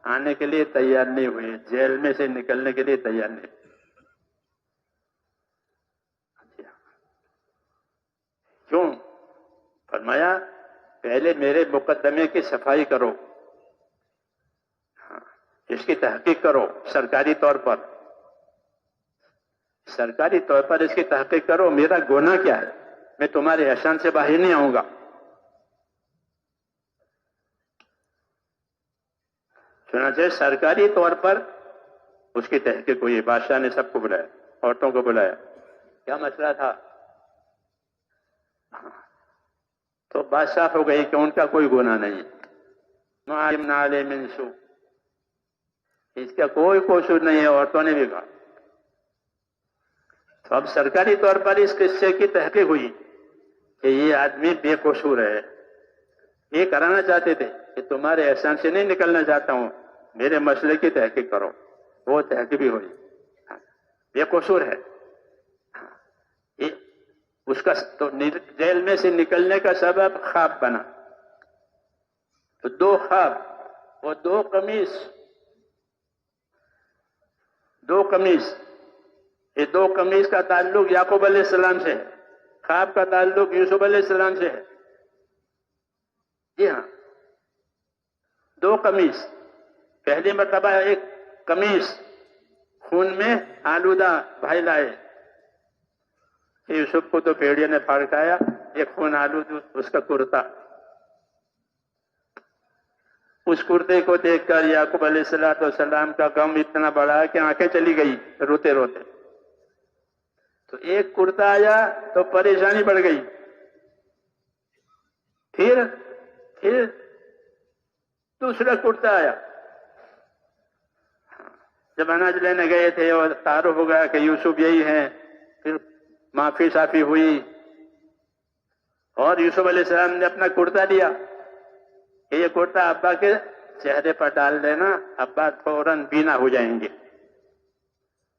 A: آنے کے لیے تیار نہیں ہوئے، جیل میں سے نکلنے کے لیے تیار نہیں۔ کیوں؟ فرمایا پہلے میرے مقدمے کی صفائی کرو، اس کی تحقیق کرو، سرکاری طور پر اس کی تحقیق کرو، میرا گناہ کیا ہے، میں تمہارے احسان سے باہر نہیں آؤں گا۔ چنانچہ سرکاری طور پر اس کی تحقیق ہوئی، بادشاہ نے سب کو بلایا، عورتوں کو بلایا، کیا مسئلہ تھا؟ تو بات صاف ہو گئی کہ ان کا کوئی گناہ نہیں، ما علمنا علیہ من سوء، اس کا کوئی قصور نہیں ہے، عورتوں نے بھی کہا۔ تو اب سرکاری طور پر اس قصے کی تحقیق ہوئی کہ یہ آدمی بے قصور ہے۔ یہ کرانا چاہتے تھے کہ تمہارے احسان سے نہیں نکلنا چاہتا ہوں، میرے مسئلے کی تحقیق کرو، وہ تحقیق بھی ہوئی، بے قصور ہے۔ اس کا تو جیل میں سے نکلنے کا سبب خواب بنا، تو دو خواب اور دو قمیص، یہ دو قمیص کا تعلق یعقوب علیہ السلام سے ہے، خواب کا تعلق یوسف علیہ السلام سے ہے۔ جی ہاں، دو قمیص، پہلی مرتبہ ایک قمیص خون میں آلودہ بھائی لائے، یوسف کو تو بھیڑیے نے پھاڑ کھایا، ایک خون آلود اس کا کرتا، اس کرتے کو دیکھ کر یعقوب علیہ السلام کا غم اتنا بڑا کہ آنکھیں چلی گئی روتے روتے۔ تو ایک کرتا آیا تو پریشانی بڑھ گئی، پھر دوسرا کرتا آیا، جب اناج لینے گئے تھے اور تعارف ہو گیا کہ یوسف یہی ہیں، پھر معافی صافی ہوئی، اور یوسف علیہ السلام نے اپنا کرتا دیا کہ یہ کرتا ابا کے چہرے پر ڈال دینا، ابا فوراً بینا ہو جائیں گے۔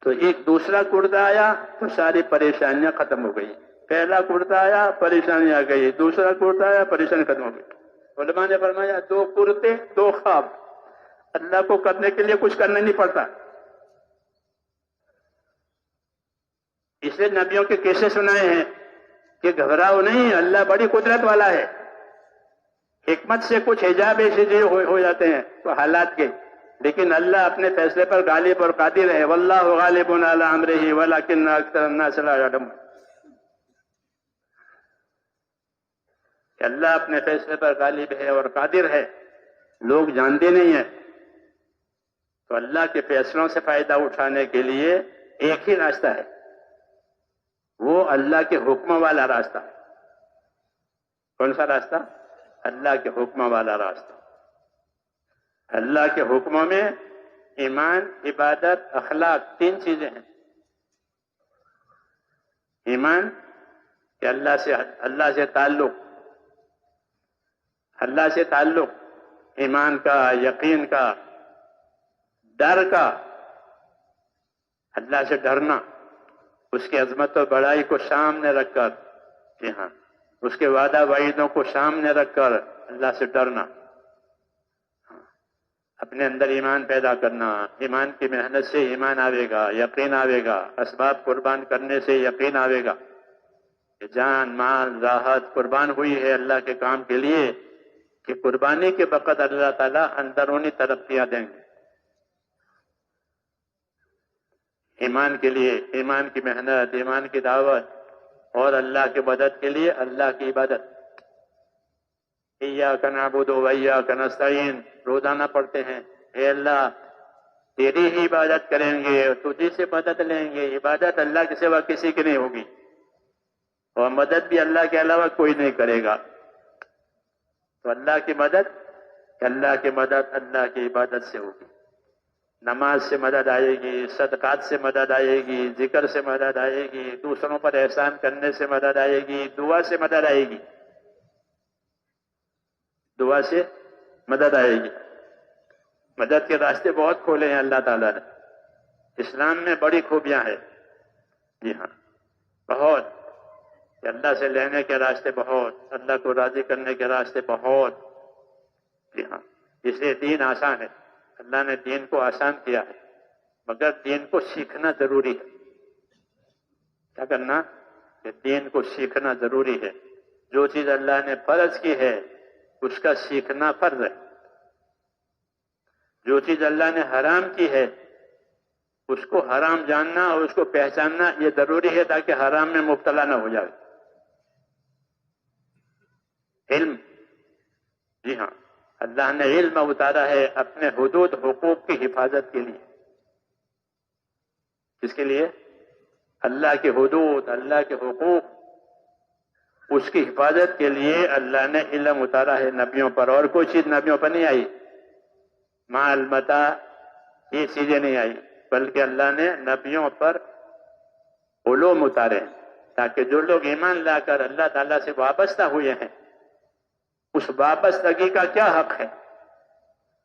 A: تو ایک دوسرا کرتا آیا تو ساری پریشانیاں ختم ہو گئی، پہلا کرتا آیا پریشانی آ گئی، دوسرا کرتا آیا پریشانی ختم ہو گئی۔ علماء نے فرمایا 2 کرتے 2 خواب، اللہ کو کرنے کے لیے کچھ کرنا نہیں پڑتا. اس لیے نبیوں کے قصے سنائے ہیں کہ گھبراؤ نہیں، اللہ بڑی قدرت والا ہے. حکمت سے کچھ حجاب ایسے ہو جاتے ہیں تو حالات کے، لیکن اللہ اپنے فیصلے پر غالب اور قادر ہے. واللہ غالب علی امرہ ولکن اکثر الناس لا یعلمون. کہ اللہ اپنے فیصلے پر غالب ہے اور قادر ہے، لوگ جانتے نہیں ہیں. تو اللہ کے فیصلوں سے فائدہ اٹھانے کے لیے ایک ہی راستہ ہے، وہ اللہ کے حکم والا راستہ. کون سا راستہ؟ اللہ کے حکم والا راستہ. اللہ کے حکموں میں ایمان، عبادت، اخلاق 3 چیزیں ہیں. ایمان کہ اللہ سے تعلق، اللہ سے تعلق، ایمان کا، یقین کا، ڈر کا، اللہ سے ڈرنا، اس کی عظمت و بڑائی کو سامنے رکھ کر، جی ہاں، اس کے وعدہ وعیدوں کو سامنے رکھ کر اللہ سے ڈرنا. اپنے اندر ایمان پیدا کرنا. ایمان کی محنت سے ایمان آئے گا، یقین آئے گا. اسباب قربان کرنے سے یقین آئے گا کہ جان، مال، راحت قربان ہوئی ہے اللہ کے کام کے لیے، کہ قربانی کے وقت اللہ تعالیٰ اندرونی ترقیاں دیں گے. ایمان کے لیے ایمان کی محنت، ایمان کی دعوت، اور اللہ کی مدد کے لیے اللہ کی عبادت. ایاک نعبد و ایاک نستعین روزانہ پڑھتے ہیں، اے اللہ تیری ہی عبادت کریں گے، تجھی سے مدد لیں گے. عبادت اللہ کے سوا کسی کی نہیں ہوگی، اور مدد بھی اللہ کے علاوہ کوئی نہیں کرے گا. تو اللہ کی مدد اللہ کی عبادت سے ہوگی. نماز سے مدد آئے گی، صدقات سے مدد آئے گی، ذکر سے مدد آئے گی، دوسروں پر احسان کرنے سے مدد آئے گی، دعا سے مدد آئے گی. دعا سے مدد آئے گی. مدد کے راستے بہت کھولے ہیں اللہ تعالیٰ نے. اسلام میں بڑی خوبیاں ہیں، جی ہاں، بہت. کہ اللہ سے لینے کے راستے بہت، اللہ کو راضی کرنے کے راستے بہت، جی ہاں. اس لیے دین آسان ہے، اللہ نے دین کو آسان کیا ہے، مگر دین کو سیکھنا ضروری ہے. کیا کرنا؟ کہ دین کو سیکھنا ضروری ہے. جو چیز اللہ نے فرض کی ہے اس کا سیکھنا فرض ہے. جو چیز اللہ نے حرام کی ہے اس کو حرام جاننا اور اس کو پہچاننا یہ ضروری ہے، تاکہ حرام میں مبتلا نہ ہو جائے. علم، جی ہاں، اللہ نے علم اتارا ہے اپنے حدود حقوق کی حفاظت کے لیے. کس کے لیے؟ اللہ کے حدود، اللہ کے حقوق، اس کی حفاظت کے لیے اللہ نے علم اتارا ہے نبیوں پر. اور کوئی چیز نبیوں پر نہیں آئی، مال، متاع، یہ چیزیں نہیں آئی، بلکہ اللہ نے نبیوں پر علوم اتارے ہیں، تاکہ جو لوگ ایمان لا کر اللہ تعالیٰ سے وابستہ ہوئے ہیں اس وابستگی کا کیا حق ہے.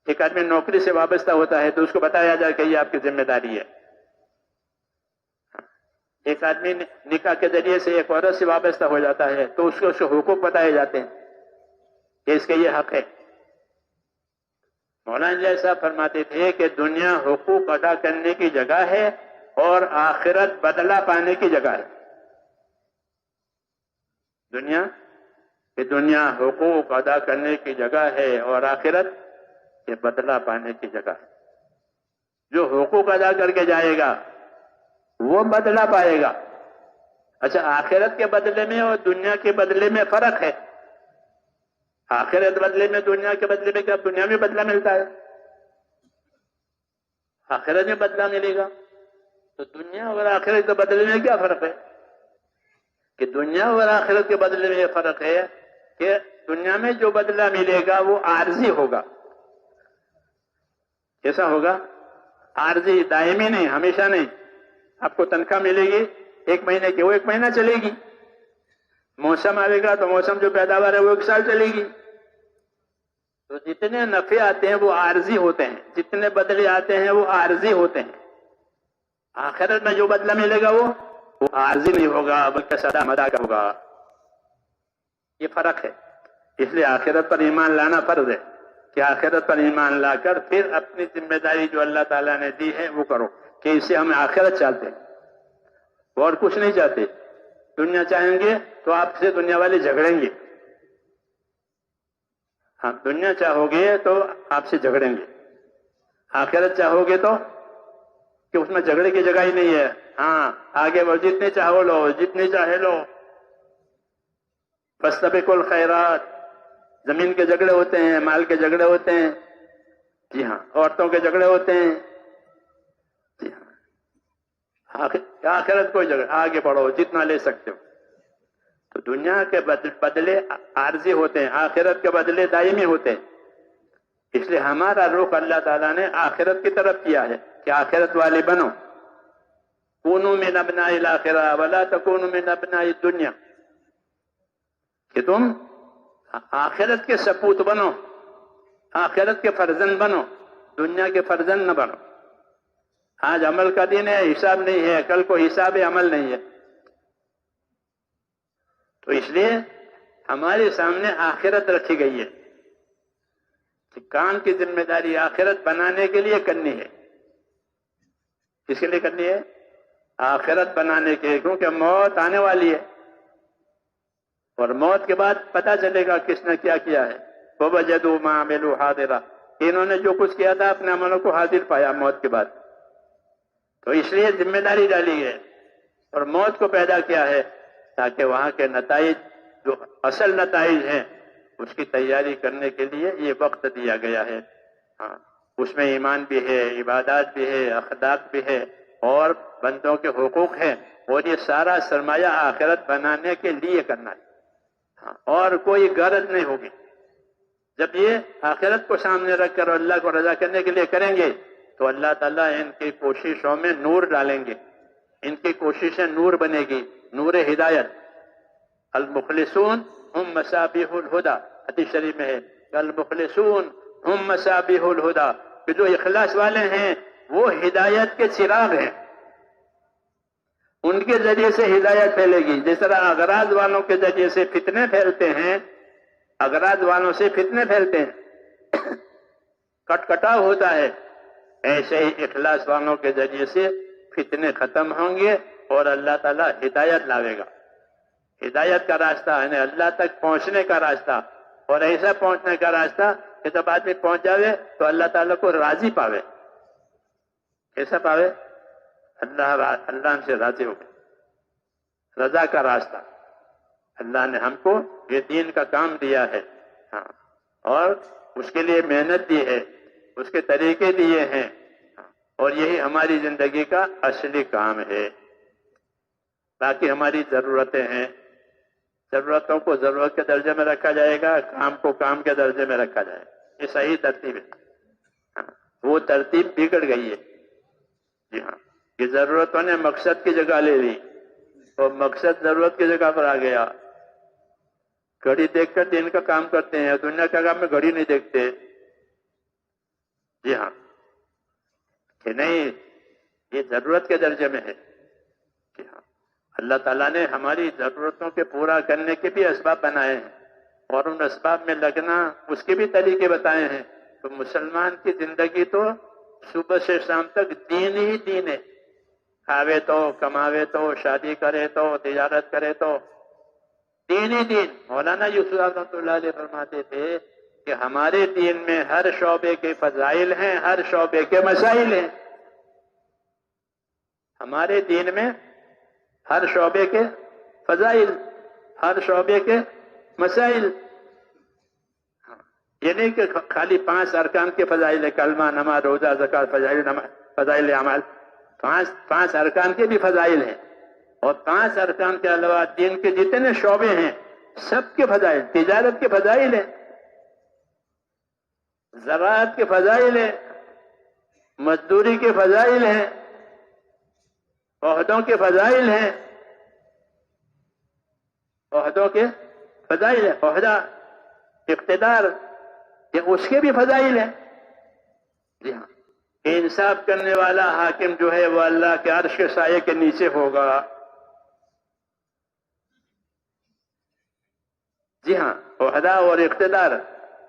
A: ایک آدمی نوکری سے وابستہ ہوتا ہے تو اس کو بتایا جائے کہ یہ آپ کی ذمہ داری ہے. ایک آدمی نکاح کے ذریعے سے ایک عورت سے وابستہ ہو جاتا ہے تو اس کو حقوق بتائے جاتے ہیں کہ اس کا یہ حق ہے. مولانا جی صاحب فرماتے تھے کہ دنیا حقوق ادا کرنے کی جگہ ہے اور آخرت بدلہ پانے کی جگہ ہے. دنیا حقوق ادا کرنے کی جگہ ہے اور آخرت یہ بدلہ پانے کی جگہ ہے. جو حقوق ادا کر کے جائے گا وہ بدلہ پائے گا. اچھا، آخرت کے بدلے میں اور دنیا کے بدلے میں فرق ہے. آخرت بدلے میں، دنیا کے بدلے میں کیا دنیا میں بدلہ ملتا ہے؟ آخرت میں بدلہ ملے گا. تو دنیا اور آخرت کے بدلے میں کیا فرق ہے؟ کہ دنیا اور آخرت کے بدلے میں یہ فرق ہے کہ دنیا میں جو بدلہ ملے گا وہ عارضی ہوگا. کیسا ہوگا؟ عارضی، دائمی نہیں، ہمیشہ نہیں. آپ کو تنخواہ ملے گی 1 مہینے کی، وہ 1 مہینہ چلے گی. موسم آئے گا تو موسم جو پیداوار ہے وہ 1 سال چلے گی. تو جتنے نفع آتے ہیں وہ عارضی ہوتے ہیں، جتنے بدلے آتے ہیں وہ عارضی ہوتے ہیں. آخرت میں جو بدلہ ملے گا وہ عارضی نہیں ہوگا بلکہ سدا مدا کا ہوگا. یہ فرق ہے. اس لیے آخرت پر ایمان لانا فرض ہے کہ آخرت پر ایمان لا کر پھر اپنی ذمہ داری جو اللہ تعالیٰ نے دی ہے وہ کرو کہ اس سے ہم آخرت چاہتے ہیں اور کچھ نہیں چاہتے. دنیا چاہیں گے تو آپ سے دنیا والے جھگڑیں گے. ہاں دنیا چاہو گے تو آپ سے جھگڑیں گے. آخرت چاہو گے تو کہ اس میں جھگڑے کی جگہ ہی نہیں ہے. ہاں آگے وہ جتنے چاہو لو, جتنے چاہے لو. فاستبقوا الخیرات. زمین کے جھگڑے ہوتے ہیں, مال کے جھگڑے ہوتے ہیں, جی ہاں, عورتوں کے جھگڑے ہوتے ہیں, جی ہاں. آخرت کوئی جگہ, آگے بڑھو جتنا لے سکتے ہو. تو دنیا کے بدلے عارضی ہوتے ہیں, آخرت کے بدلے دائمی ہوتے ہیں. اس لیے ہمارا رخ اللہ تعالیٰ نے آخرت کی طرف کیا ہے کہ آخرت والے بنو. کونوا من ابناء الآخرہ ولا تکونوا من ابناء الدنیا, کہ تم آخرت کے سپوت بنو, آخرت کے فرزند بنو, دنیا کے فرزند نہ بنو. آج عمل کا دن ہے, حساب نہیں ہے, کل کو حساب عمل نہیں ہے. تو اس لیے ہمارے سامنے آخرت رکھی گئی ہے کہ کام کی ذمہ داری آخرت بنانے کے لیے کرنی ہے. کس کے لیے کرنی ہے؟ آخرت بنانے کے, کیونکہ موت آنے والی ہے اور موت کے بعد پتہ چلے گا کس نے کیا کیا ہے. وَوَجَدُوا مَا عَمِلُوا حَاضِرًا, انہوں نے جو کچھ کیا تھا اپنے عملوں کو حاضر پایا موت کے بعد. تو اس لیے ذمہ داری ڈالی ہے اور موت کو پیدا کیا ہے تاکہ وہاں کے نتائج جو اصل نتائج ہیں اس کی تیاری کرنے کے لیے یہ وقت دیا گیا ہے. ہاں اس میں ایمان بھی ہے, عبادات بھی ہے, اخلاق بھی ہے اور بندوں کے حقوق ہیں, اور یہ سارا سرمایہ آخرت بنانے کے لیے کرنا ہے. ہاں, اور کوئی غرض نہیں ہوگی. جب یہ آخرت کو سامنے رکھ کر اللہ کو رضا کرنے کے لیے کریں گے تو اللہ تعالیٰ ان کی کوششوں میں نور ڈالیں گے. ان کی کوششیں نور بنے گی, نور ہدایت. المخلصون ہم مصابیح الہدی, حدیث شریف میں ہے المخلصون ہم مصابیح الہدی, کہ جو اخلاص والے ہیں وہ ہدایت کے چراغ ہیں. ان کے ذریعے سے ہدایت پھیلے گی. جس طرح اغراض والوں کے ذریعے سے فتنے پھیلتے ہیں, اغراض والوں سے فتنے پھیلتے ہیں, کٹ کٹاؤ ہوتا ہے, ایسے ہی اخلاص والوں کے ذریعے سے فتنے ختم ہوں گے اور اللہ تعالیٰ ہدایت لاوے گا. ہدایت کا راستہ یعنی اللہ تک پہنچنے کا راستہ, اور ایسا پہنچنے کا راستہ کہ جب آدمی پہنچ جاوے تو اللہ تعالیٰ کو راضی پاوے. کیسا پاوے؟ اللہ سے راضی ہو گئے. رضا کا راستہ اللہ نے ہم کو یہ دین کا کام دیا ہے. ہاں, اور اس کے لیے محنت دی ہے, اس کے طریقے دیے ہیں, اور یہی ہماری زندگی کا اصلی کام ہے. باقی ہماری ضرورتیں ہیں, ضرورتوں کو ضرورت کے درجے میں رکھا جائے گا, کام کو کام کے درجے میں رکھا جائے گا. یہ صحیح ترتیب ہے. ہاں, وہ ترتیب بگڑ گئی ہے. جی ہاں, یہ ضرورتوں نے مقصد کی جگہ لے لی اور مقصد ضرورت کی جگہ پر آ گیا. گھڑی دیکھ کر دن کا کام کرتے ہیں, دنیا کا کام میں گھڑی نہیں دیکھتے. جی ہاں, کہ نہیں, یہ ضرورت کے درجے میں ہے. جی ہاں, اللہ تعالیٰ نے ہماری ضرورتوں کے پورا کرنے کے بھی اسباب بنائے ہیں اور ان اسباب میں لگنا اس کے بھی طریقے بتائے ہیں. تو مسلمان کی زندگی تو صبح سے شام تک دین ہی دین ہے. کھاوے تو, کماوے تو, شادی کرے تو, تجارت کرے تو, دین ہی دین. مولانا یوسف رحمۃ اللہ علیہ فرماتے تھے کہ ہمارے دین میں ہر شعبے کے فضائل ہیں, ہر شعبے کے مسائل ہیں. ہمارے دین میں ہر شعبے کے فضائل, ہر شعبے کے مسائل. یہ نہیں کہ خالی 5 ارکان کے فضائل ہے, کلمہ, نماز, روزہ, زکات, فضائل اعمال. 5 ارکان کے بھی فضائل ہیں, اور 5 ارکان کے علاوہ دین کے جتنے شعبے ہیں سب کے فضائل. تجارت کے فضائل ہیں, زراعت کے فضائل ہیں, مزدوری کے فضائل ہیں, عہدوں کے فضائل ہیں, عہدوں کے فضائل ہیں. عہدہ, اقتدار, یہ اس کے بھی فضائل ہیں. جی ہاں, انصاف کرنے والا حاکم جو ہے وہ اللہ کے عرش کے سائے کے نیچے ہوگا. جی ہاں, عہدہ اور اقتدار،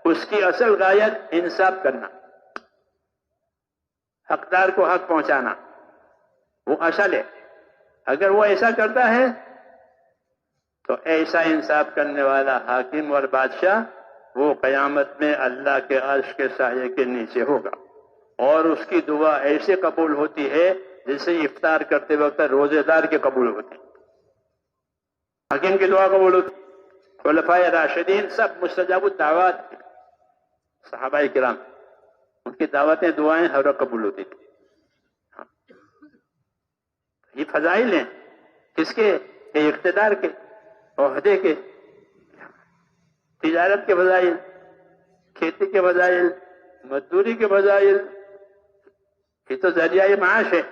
A: اس کی اصل غایت انصاف کرنا، حقدار کو حق پہنچانا، وہ اصل ہے۔ اگر وہ ایسا کرتا ہے تو ایسا انصاف کرنے والا حاکم اور بادشاہ وہ قیامت میں اللہ کے عرش کے سایہ کے نیچے ہوگا، اور اس کی دعا ایسے قبول ہوتی ہے جیسے افطار کرتے وقت روزے دار کے قبول ہوتی ہے۔ حاکم کی دعا قبول ہوتی، خلفائے راشدین سب مستجاب الدعوات، صحابہ کرام ان کی دعوتیں دعائیں ہر وقت قبول ہوتی تھی۔ یہ فضائل ہیں کس کے؟ کہ اقتدار کے، عہدے کے، تجارت کے فضائل، کھیتی کے فضائل، مزدوری کے فضائل، یہ تو ذریعہ معاش ہے،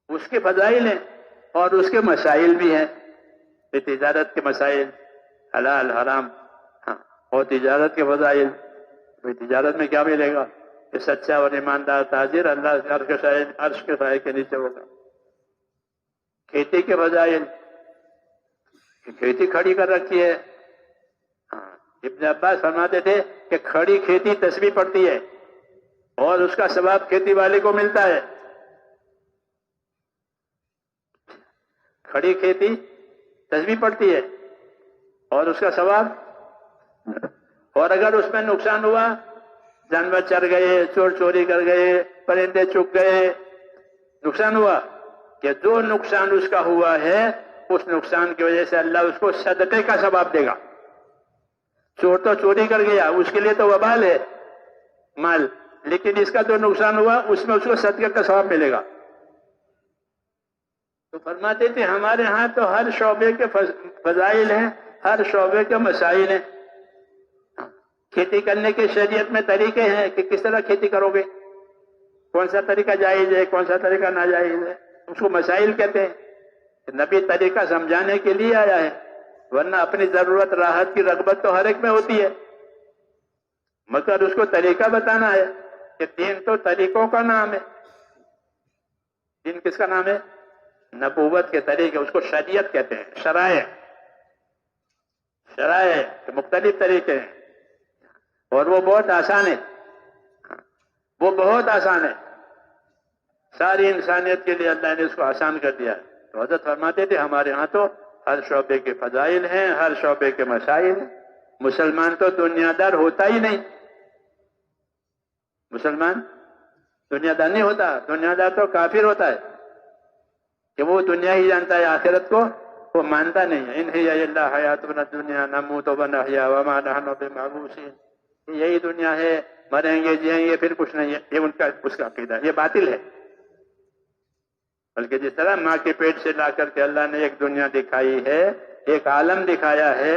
A: اس کے فضائل ہیں اور اس کے مسائل بھی ہیں۔ یہ تجارت کے مسائل، حلال حرام، اور تجارت کے فضائل، تجارت میں کیا ملے گا؟ کہ سچا اور ایماندار تاجر اللہ کے عرش کے سائے کے نیچے ہوگا۔ کھیتی کے فضائل، کھیتی کھڑی کر رکھی ہے، ابن عباس فرماتے تھے کہ کھڑی کھیتی تسبیح پڑتی ہے اور اس کا ثواب کھیتی والے کو ملتا ہے۔ کھڑی کھیتی تسبیح پڑتی ہے اور اس کا ثواب، اور اگر اس میں نقصان ہوا، جانور چر گئے، چور چوری کر گئے، پرندے چگ گئے، نقصان ہوا، کہ جو نقصان اس کا ہوا ہے اس نقصان کی وجہ سے اللہ اس کو صدقے کا ثواب دے گا۔ چور تو چوری کر گیا، اس کے لیے تو وبال ہے مال، لیکن اس کا جو نقصان ہوا اس میں اس کو صدقے کا ثواب ملے گا۔ تو فرماتے تھے ہمارے ہاں تو ہر شعبے کے فضائل ہیں، ہر شعبے کے مسائل ہیں۔ کھیتی کرنے کے شریعت میں طریقے ہیں کہ کس طرح کھیتی کرو گے، کون سا طریقہ جائز ہے، کون سا طریقہ ناجائز ہے، اس کو مسائل کہتے ہیں۔ نبی طریقہ سمجھانے کے لیے آیا ہے، ورنہ اپنی ضرورت راحت کی رغبت تو ہر ایک میں ہوتی ہے، مگر اس کو طریقہ بتانا ہے کہ دین تو طریقوں کا نام ہے۔ دین کس کا نام ہے؟ نبوت کے طریقے، اس کو شریعت کہتے ہیں، شرائع کے مختلف طریقے ہیں، اور وہ بہت آسان ہے، وہ بہت آسان ہے، ساری انسانیت کے لیے اللہ نے اس کو آسان کر دیا ہے۔ تو حضرت فرماتے تھے ہمارے ہاں تو ہر شعبے کے فضائل ہیں، ہر شعبے کے مسائل ہیں۔ مسلمان تو دنیا دار ہوتا ہی نہیں، مسلمان دنیا دار نہیں ہوتا، دنیا دار تو کافر ہوتا ہے کہ وہ دنیا ہی جانتا ہے، آخرت کو وہ مانتا نہیں ہے۔ ان ہی الا حیاتنا الدنیا نموت ونحیا وما نحن بمبعوثین، یہی دنیا ہے، مریں گے جئیں گے پھر کچھ نہیں ہے، یہ اس کا عقیدہ، یہ باطل ہے۔ بلکہ جس طرح ماں کے پیٹ سے لا کر کے اللہ نے ایک دنیا دکھائی ہے، ایک عالم دکھایا ہے،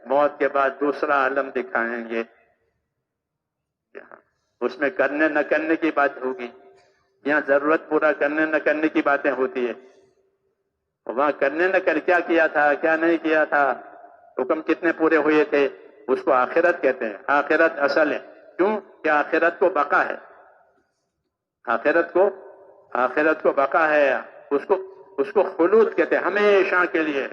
A: موت کے بعد دوسرا عالم دکھائیں گے، اس میں کرنے نہ کرنے کی بات ہوگی، یہاں ضرورت پورا کرنے نہ کرنے کی باتیں ہوتی ہے، وہاں کرنے نہ کر کیا کیا تھا، کیا نہیں کیا تھا، حکم کتنے پورے ہوئے تھے، اس کو آخرت کہتے ہیں۔ آخرت اصل ہے، کیوں کہ آخرت کو بقا ہے، آخرت کو بقا ہے، اس کو خلود کہتے ہیں، ہمیشہ کے لیے۔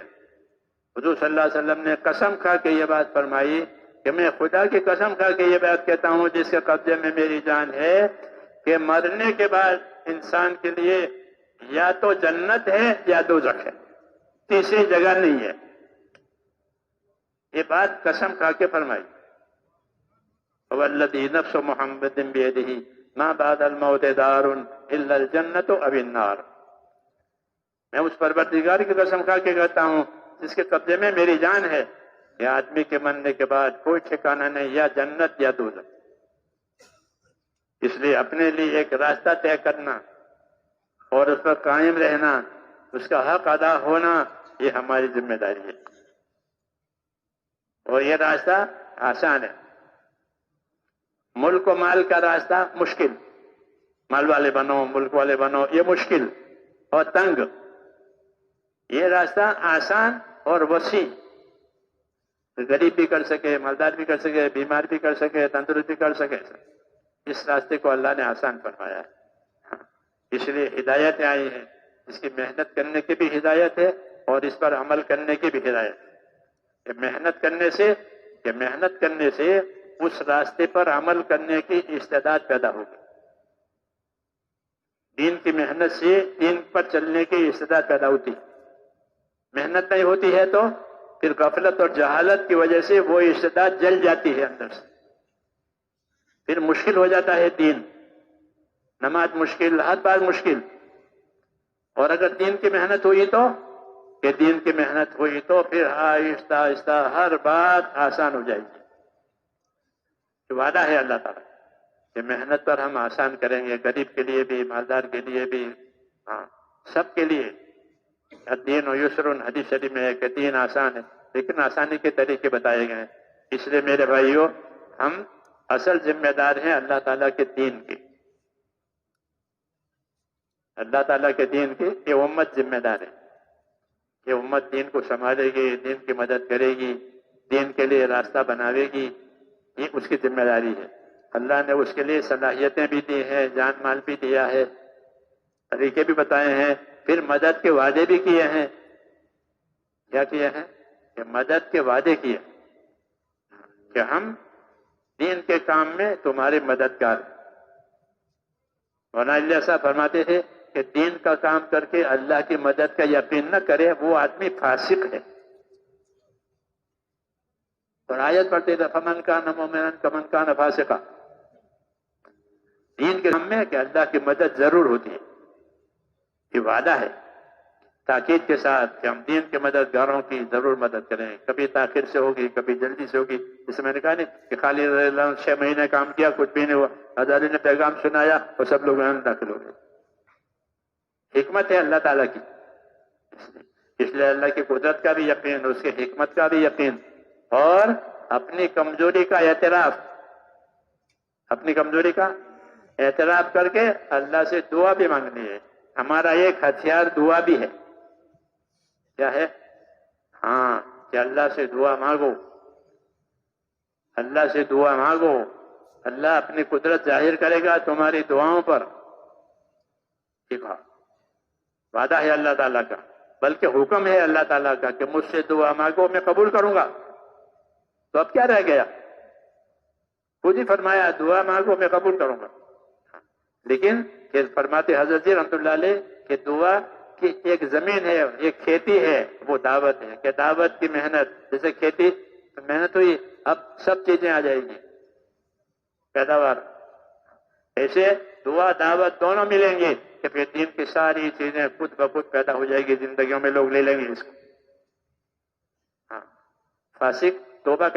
A: حضور صلی اللہ علیہ وسلم نے قسم کھا کے یہ بات فرمائی کہ میں خدا کی قسم کھا کے یہ بات کہتا ہوں جس کے قبضے میں میری جان ہے، کہ مرنے کے بعد انسان کے لیے یا تو جنت ہے یا دوزخ ہے، تیسری جگہ نہیں ہے۔ یہ بات قسم کھا کے فرمائی۔ والذی نفس محمد بیدہ ما بعد الموت دار الا الجنت او النار، میں اس پروردگار کی قسم کھا کے کہتا ہوں جس کے قبضے میں میری جان ہے، کہ آدمی کے مرنے کے بعد کوئی ٹھکانہ نہیں، یا جنت یا دوزخ۔ اس لیے اپنے لیے ایک راستہ طے کرنا اور اس پر قائم رہنا، اس کا حق ادا ہونا، یہ ہماری ذمہ داری ہے، اور یہ راستہ آسان ہے۔ ملک و مال کا راستہ مشکل، مال والے بنو، ملک والے بنو، یہ مشکل اور تنگ۔ یہ راستہ آسان اور وسیع، غریب بھی کر سکے، مالدار بھی کر سکے، بیمار بھی کر سکے، تندرست بھی کر سکے، اس راستے کو اللہ نے آسان فرمایا ہے۔ اس لیے ہدایتیں آئی ہیں، اس کی محنت کرنے کی بھی ہدایت ہے اور اس پر عمل کرنے کی بھی ہدایت ہے۔ کہ محنت کرنے سے اس راستے پر عمل کرنے کی استعداد پیدا ہوگی. دین کی محنت سے دین پر چلنے کی استعداد پیدا ہوتی ہے. محنت نہیں ہوتی ہے تو پھر غفلت اور جہالت کی وجہ سے وہ استعداد جل جاتی ہے اندر سے. پھر مشکل ہو جاتا ہے دین. نماز مشکل، ہر بات مشکل. اور اگر دین کی محنت ہوئی تو پھر آہستہ آہستہ ہر بات آسان ہو جائے گی. وعدہ ہے اللہ تعالیٰ کہ محنت پر ہم آسان کریں گے، غریب کے لیے بھی، مالدار کے لیے بھی، سب کے لیے. الدین و یسر، حدیث شریف میں ہے کہ دین آسان ہے، لیکن آسانی کے طریقے بتائے گئے ہیں. اس لیے میرے بھائیوں، ہم اصل ذمہ دار ہیں اللہ تعالیٰ کے دین کے. اللہ تعالیٰ کے دین کی یہ امت ذمہ دار ہے. یہ امت دین کو سنبھالے گی، دین کی مدد کرے گی، دین کے لیے راستہ بناوے گی. یہ اس کی ذمہ داری ہے. اللہ نے اس کے لیے صلاحیتیں بھی دی ہیں، جان مال بھی دیا ہے، طریقے بھی بتائے ہیں، پھر مدد کے وعدے بھی کیے ہیں. کیا کیے ہیں؟ کہ مدد کے وعدے کیے کہ ہم دین کے کام میں تمہارے مددگار. مولانا الیاس صاحب فرماتے تھے کہ دین کا کام کر کے اللہ کی مدد کا یقین نہ کرے وہ آدمی فاسق ہے. اور آیت پڑھتے تھے فمن کان مؤمنا کمن کان فاسقا. دین کے کام میں کہ اللہ کی مدد ضرور ہوتی ہے. یہ وعدہ ہے تاکید کے ساتھ کہ ہم دین کے مددگاروں کی ضرور مدد کریں. کبھی تاخیر سے ہوگی، کبھی جلدی سے ہوگی. جس میں نے کہا نہیں کہ خالی 6 مہینے کام کیا، کچھ بھی نہیں ہوا. ہزاری نے پیغام سنایا اور سب لوگ داخل ہو گئے. حکمت ہے اللہ تعالیٰ کی. اس لیے اللہ کی قدرت کا بھی یقین، اس کی حکمت کا بھی یقین، اور اپنی کمزوری کا اعتراف کر کے اللہ سے دعا بھی مانگنی ہے. ہمارا ایک ہتھیار دعا بھی ہے. کیا ہے؟ کہ اللہ سے دعا مانگو. اللہ اپنی قدرت ظاہر کرے گا تمہاری دعاؤں پر. وعدہ ہے اللہ تعالیٰ کا، بلکہ حکم ہے اللہ تعالیٰ کا کہ مجھ سے دعا مانگو میں قبول کروں گا. تو اب کیا رہ گیا؟ خود ہی فرمایا دعا مانگو میں قبول کروں گا. لیکن فرماتے حضرت جی رحمۃ اللہ علیہ کہ دعا کی ایک زمین ہے، ایک کھیتی ہے، وہ دعوت ہے. کہ دعوت کی محنت، جیسے کھیتی محنت ہوئی، اب سب چیزیں آ جائیں گی، پیداوار. ایسے دعا دعوت دونوں ملیں گے کہ پھر دین کی ساری چیزیں خود بخود پیدا ہو جائے گی. زندگیوں میں لوگ لے لیں گے اس کو. فاسق توبہ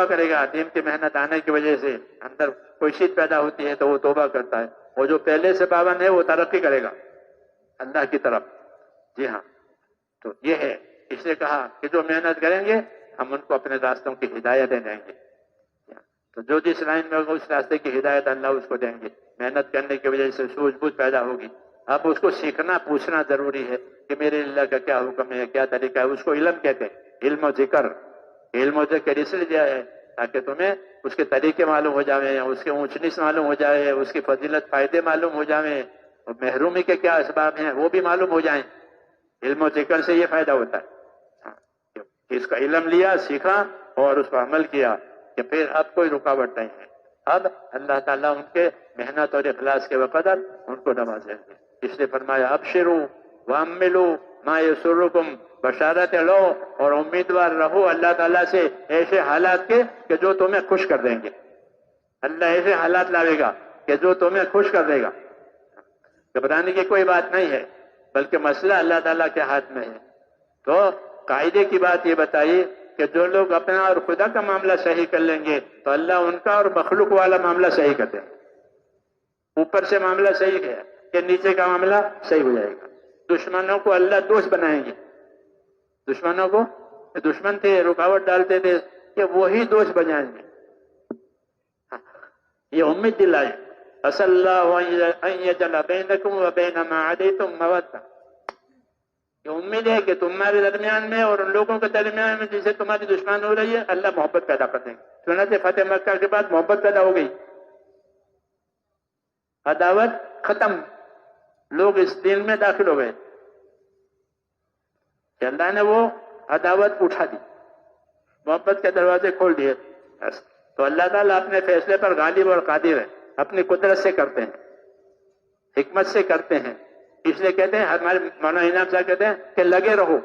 A: کرے گا. دین کی محنت آنے کی وجہ سے اندر کوئی شید پیدا ہوتی ہے تو وہ توبہ کرتا ہے. اور جو پہلے سے پابند ہے وہ ترقی کرے گا اللہ کی طرف. جی ہاں، تو یہ ہے. اس نے کہا کہ جو محنت کریں گے ہم ان کو اپنے راستوں کی ہدایت دیں گے. تو جو جس لائن میں ہوگا اس راستے کی ہدایت اللہ اس کو دیں گے. محنت کرنے کی وجہ سے سوجھ بوجھ پیدا ہوگی. اب اس کو سیکھنا پوچھنا ضروری ہے کہ میرے اللہ کا کیا حکم ہے، کیا طریقہ ہے. اس کو علم کہتے ہیں. علم و ذکر اس لیے دیا ہے تاکہ تمہیں اس کے طریقے معلوم ہو جائیں، اس کے اونچ نیچ معلوم ہو جائے، اس کی فضیلت فائدے معلوم ہو جائیں، اور محرومی کے کیا اسباب ہیں وہ بھی معلوم ہو جائیں. علم و ذکر سے یہ فائدہ ہوتا ہے. اس کا علم لیا، سیکھا اور اس پر عمل کیا کہ پھر اب کوئی رکاوٹ نہیں ہے. اب اللہ تعالیٰ ان کے محنت اور اخلاص کے وقدر ان کو نوازیں گے. اس لیے فرمایا ابشروا واملوا ما یسرکم. بشارت لو اور امیدوار رہو اللہ تعالیٰ سے ایسے حالات کے کہ جو تمہیں خوش کر دیں گے. اللہ ایسے حالات لاوے گا کہ جو تمہیں خوش کر دے گا. گھبرانے کی کوئی بات نہیں ہے، بلکہ مسئلہ اللہ تعالیٰ کے ہاتھ میں ہے. تو قاعدے کی بات یہ بتائی کہ جو لوگ اپنا اور خدا کا معاملہ صحیح کر لیں گے تو اللہ ان کا اور مخلوق والا معاملہ صحیح کر دیں گے. اوپر سے معاملہ صحیح ہے کہ نیچے کا معاملہ صحیح ہو جائے گا. دشمنوں کو اللہ دوست بنائیں گے. دشمنوں کو دشمن تھے، رکاوٹ ڈالتے تھے، کہ وہی دوست بنائیں گے. یہ امید دلائے. اصل اللہ ان یجعل بینکم وبین ما عادیتم مودۃ. یہ امید ہے کہ تمہارے درمیان میں اور ان لوگوں کے درمیان میں جسے تمہاری دشمن ہو رہی ہے اللہ محبت پیدا کر دیں گے. چنانچہ فتح مکہ کے بعد محبت پیدا ہو گئی، عداوت ختم، لوگ اس دین میں داخل ہو گئے. کہ اللہ نے وہ عداوت اٹھا دی، محبت کے دروازے کھول دیے. تو اللہ تعالیٰ اپنے فیصلے پر غالب اور قادر ہے، اپنی قدرت سے کرتے ہیں، حکمت سے کرتے ہیں. اس لیے کہتے ہیں، ہمارے مولانا انعام صاحب کہتے ہیں کہ لگے رہو.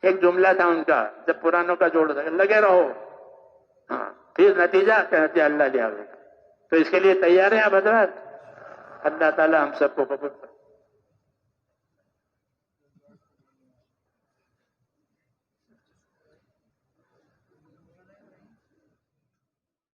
A: ایک جملہ تھا ان کا جب پرانوں کا جوڑ تھا، لگے رہو. ہاں، پھر نتیجہ کہتے ہیں اللہ لے آئے گا. تو اس کے لیے تیار ہیں آپ حضرات؟ اللہ تعالیٰ ہم سب کو قبول کرے.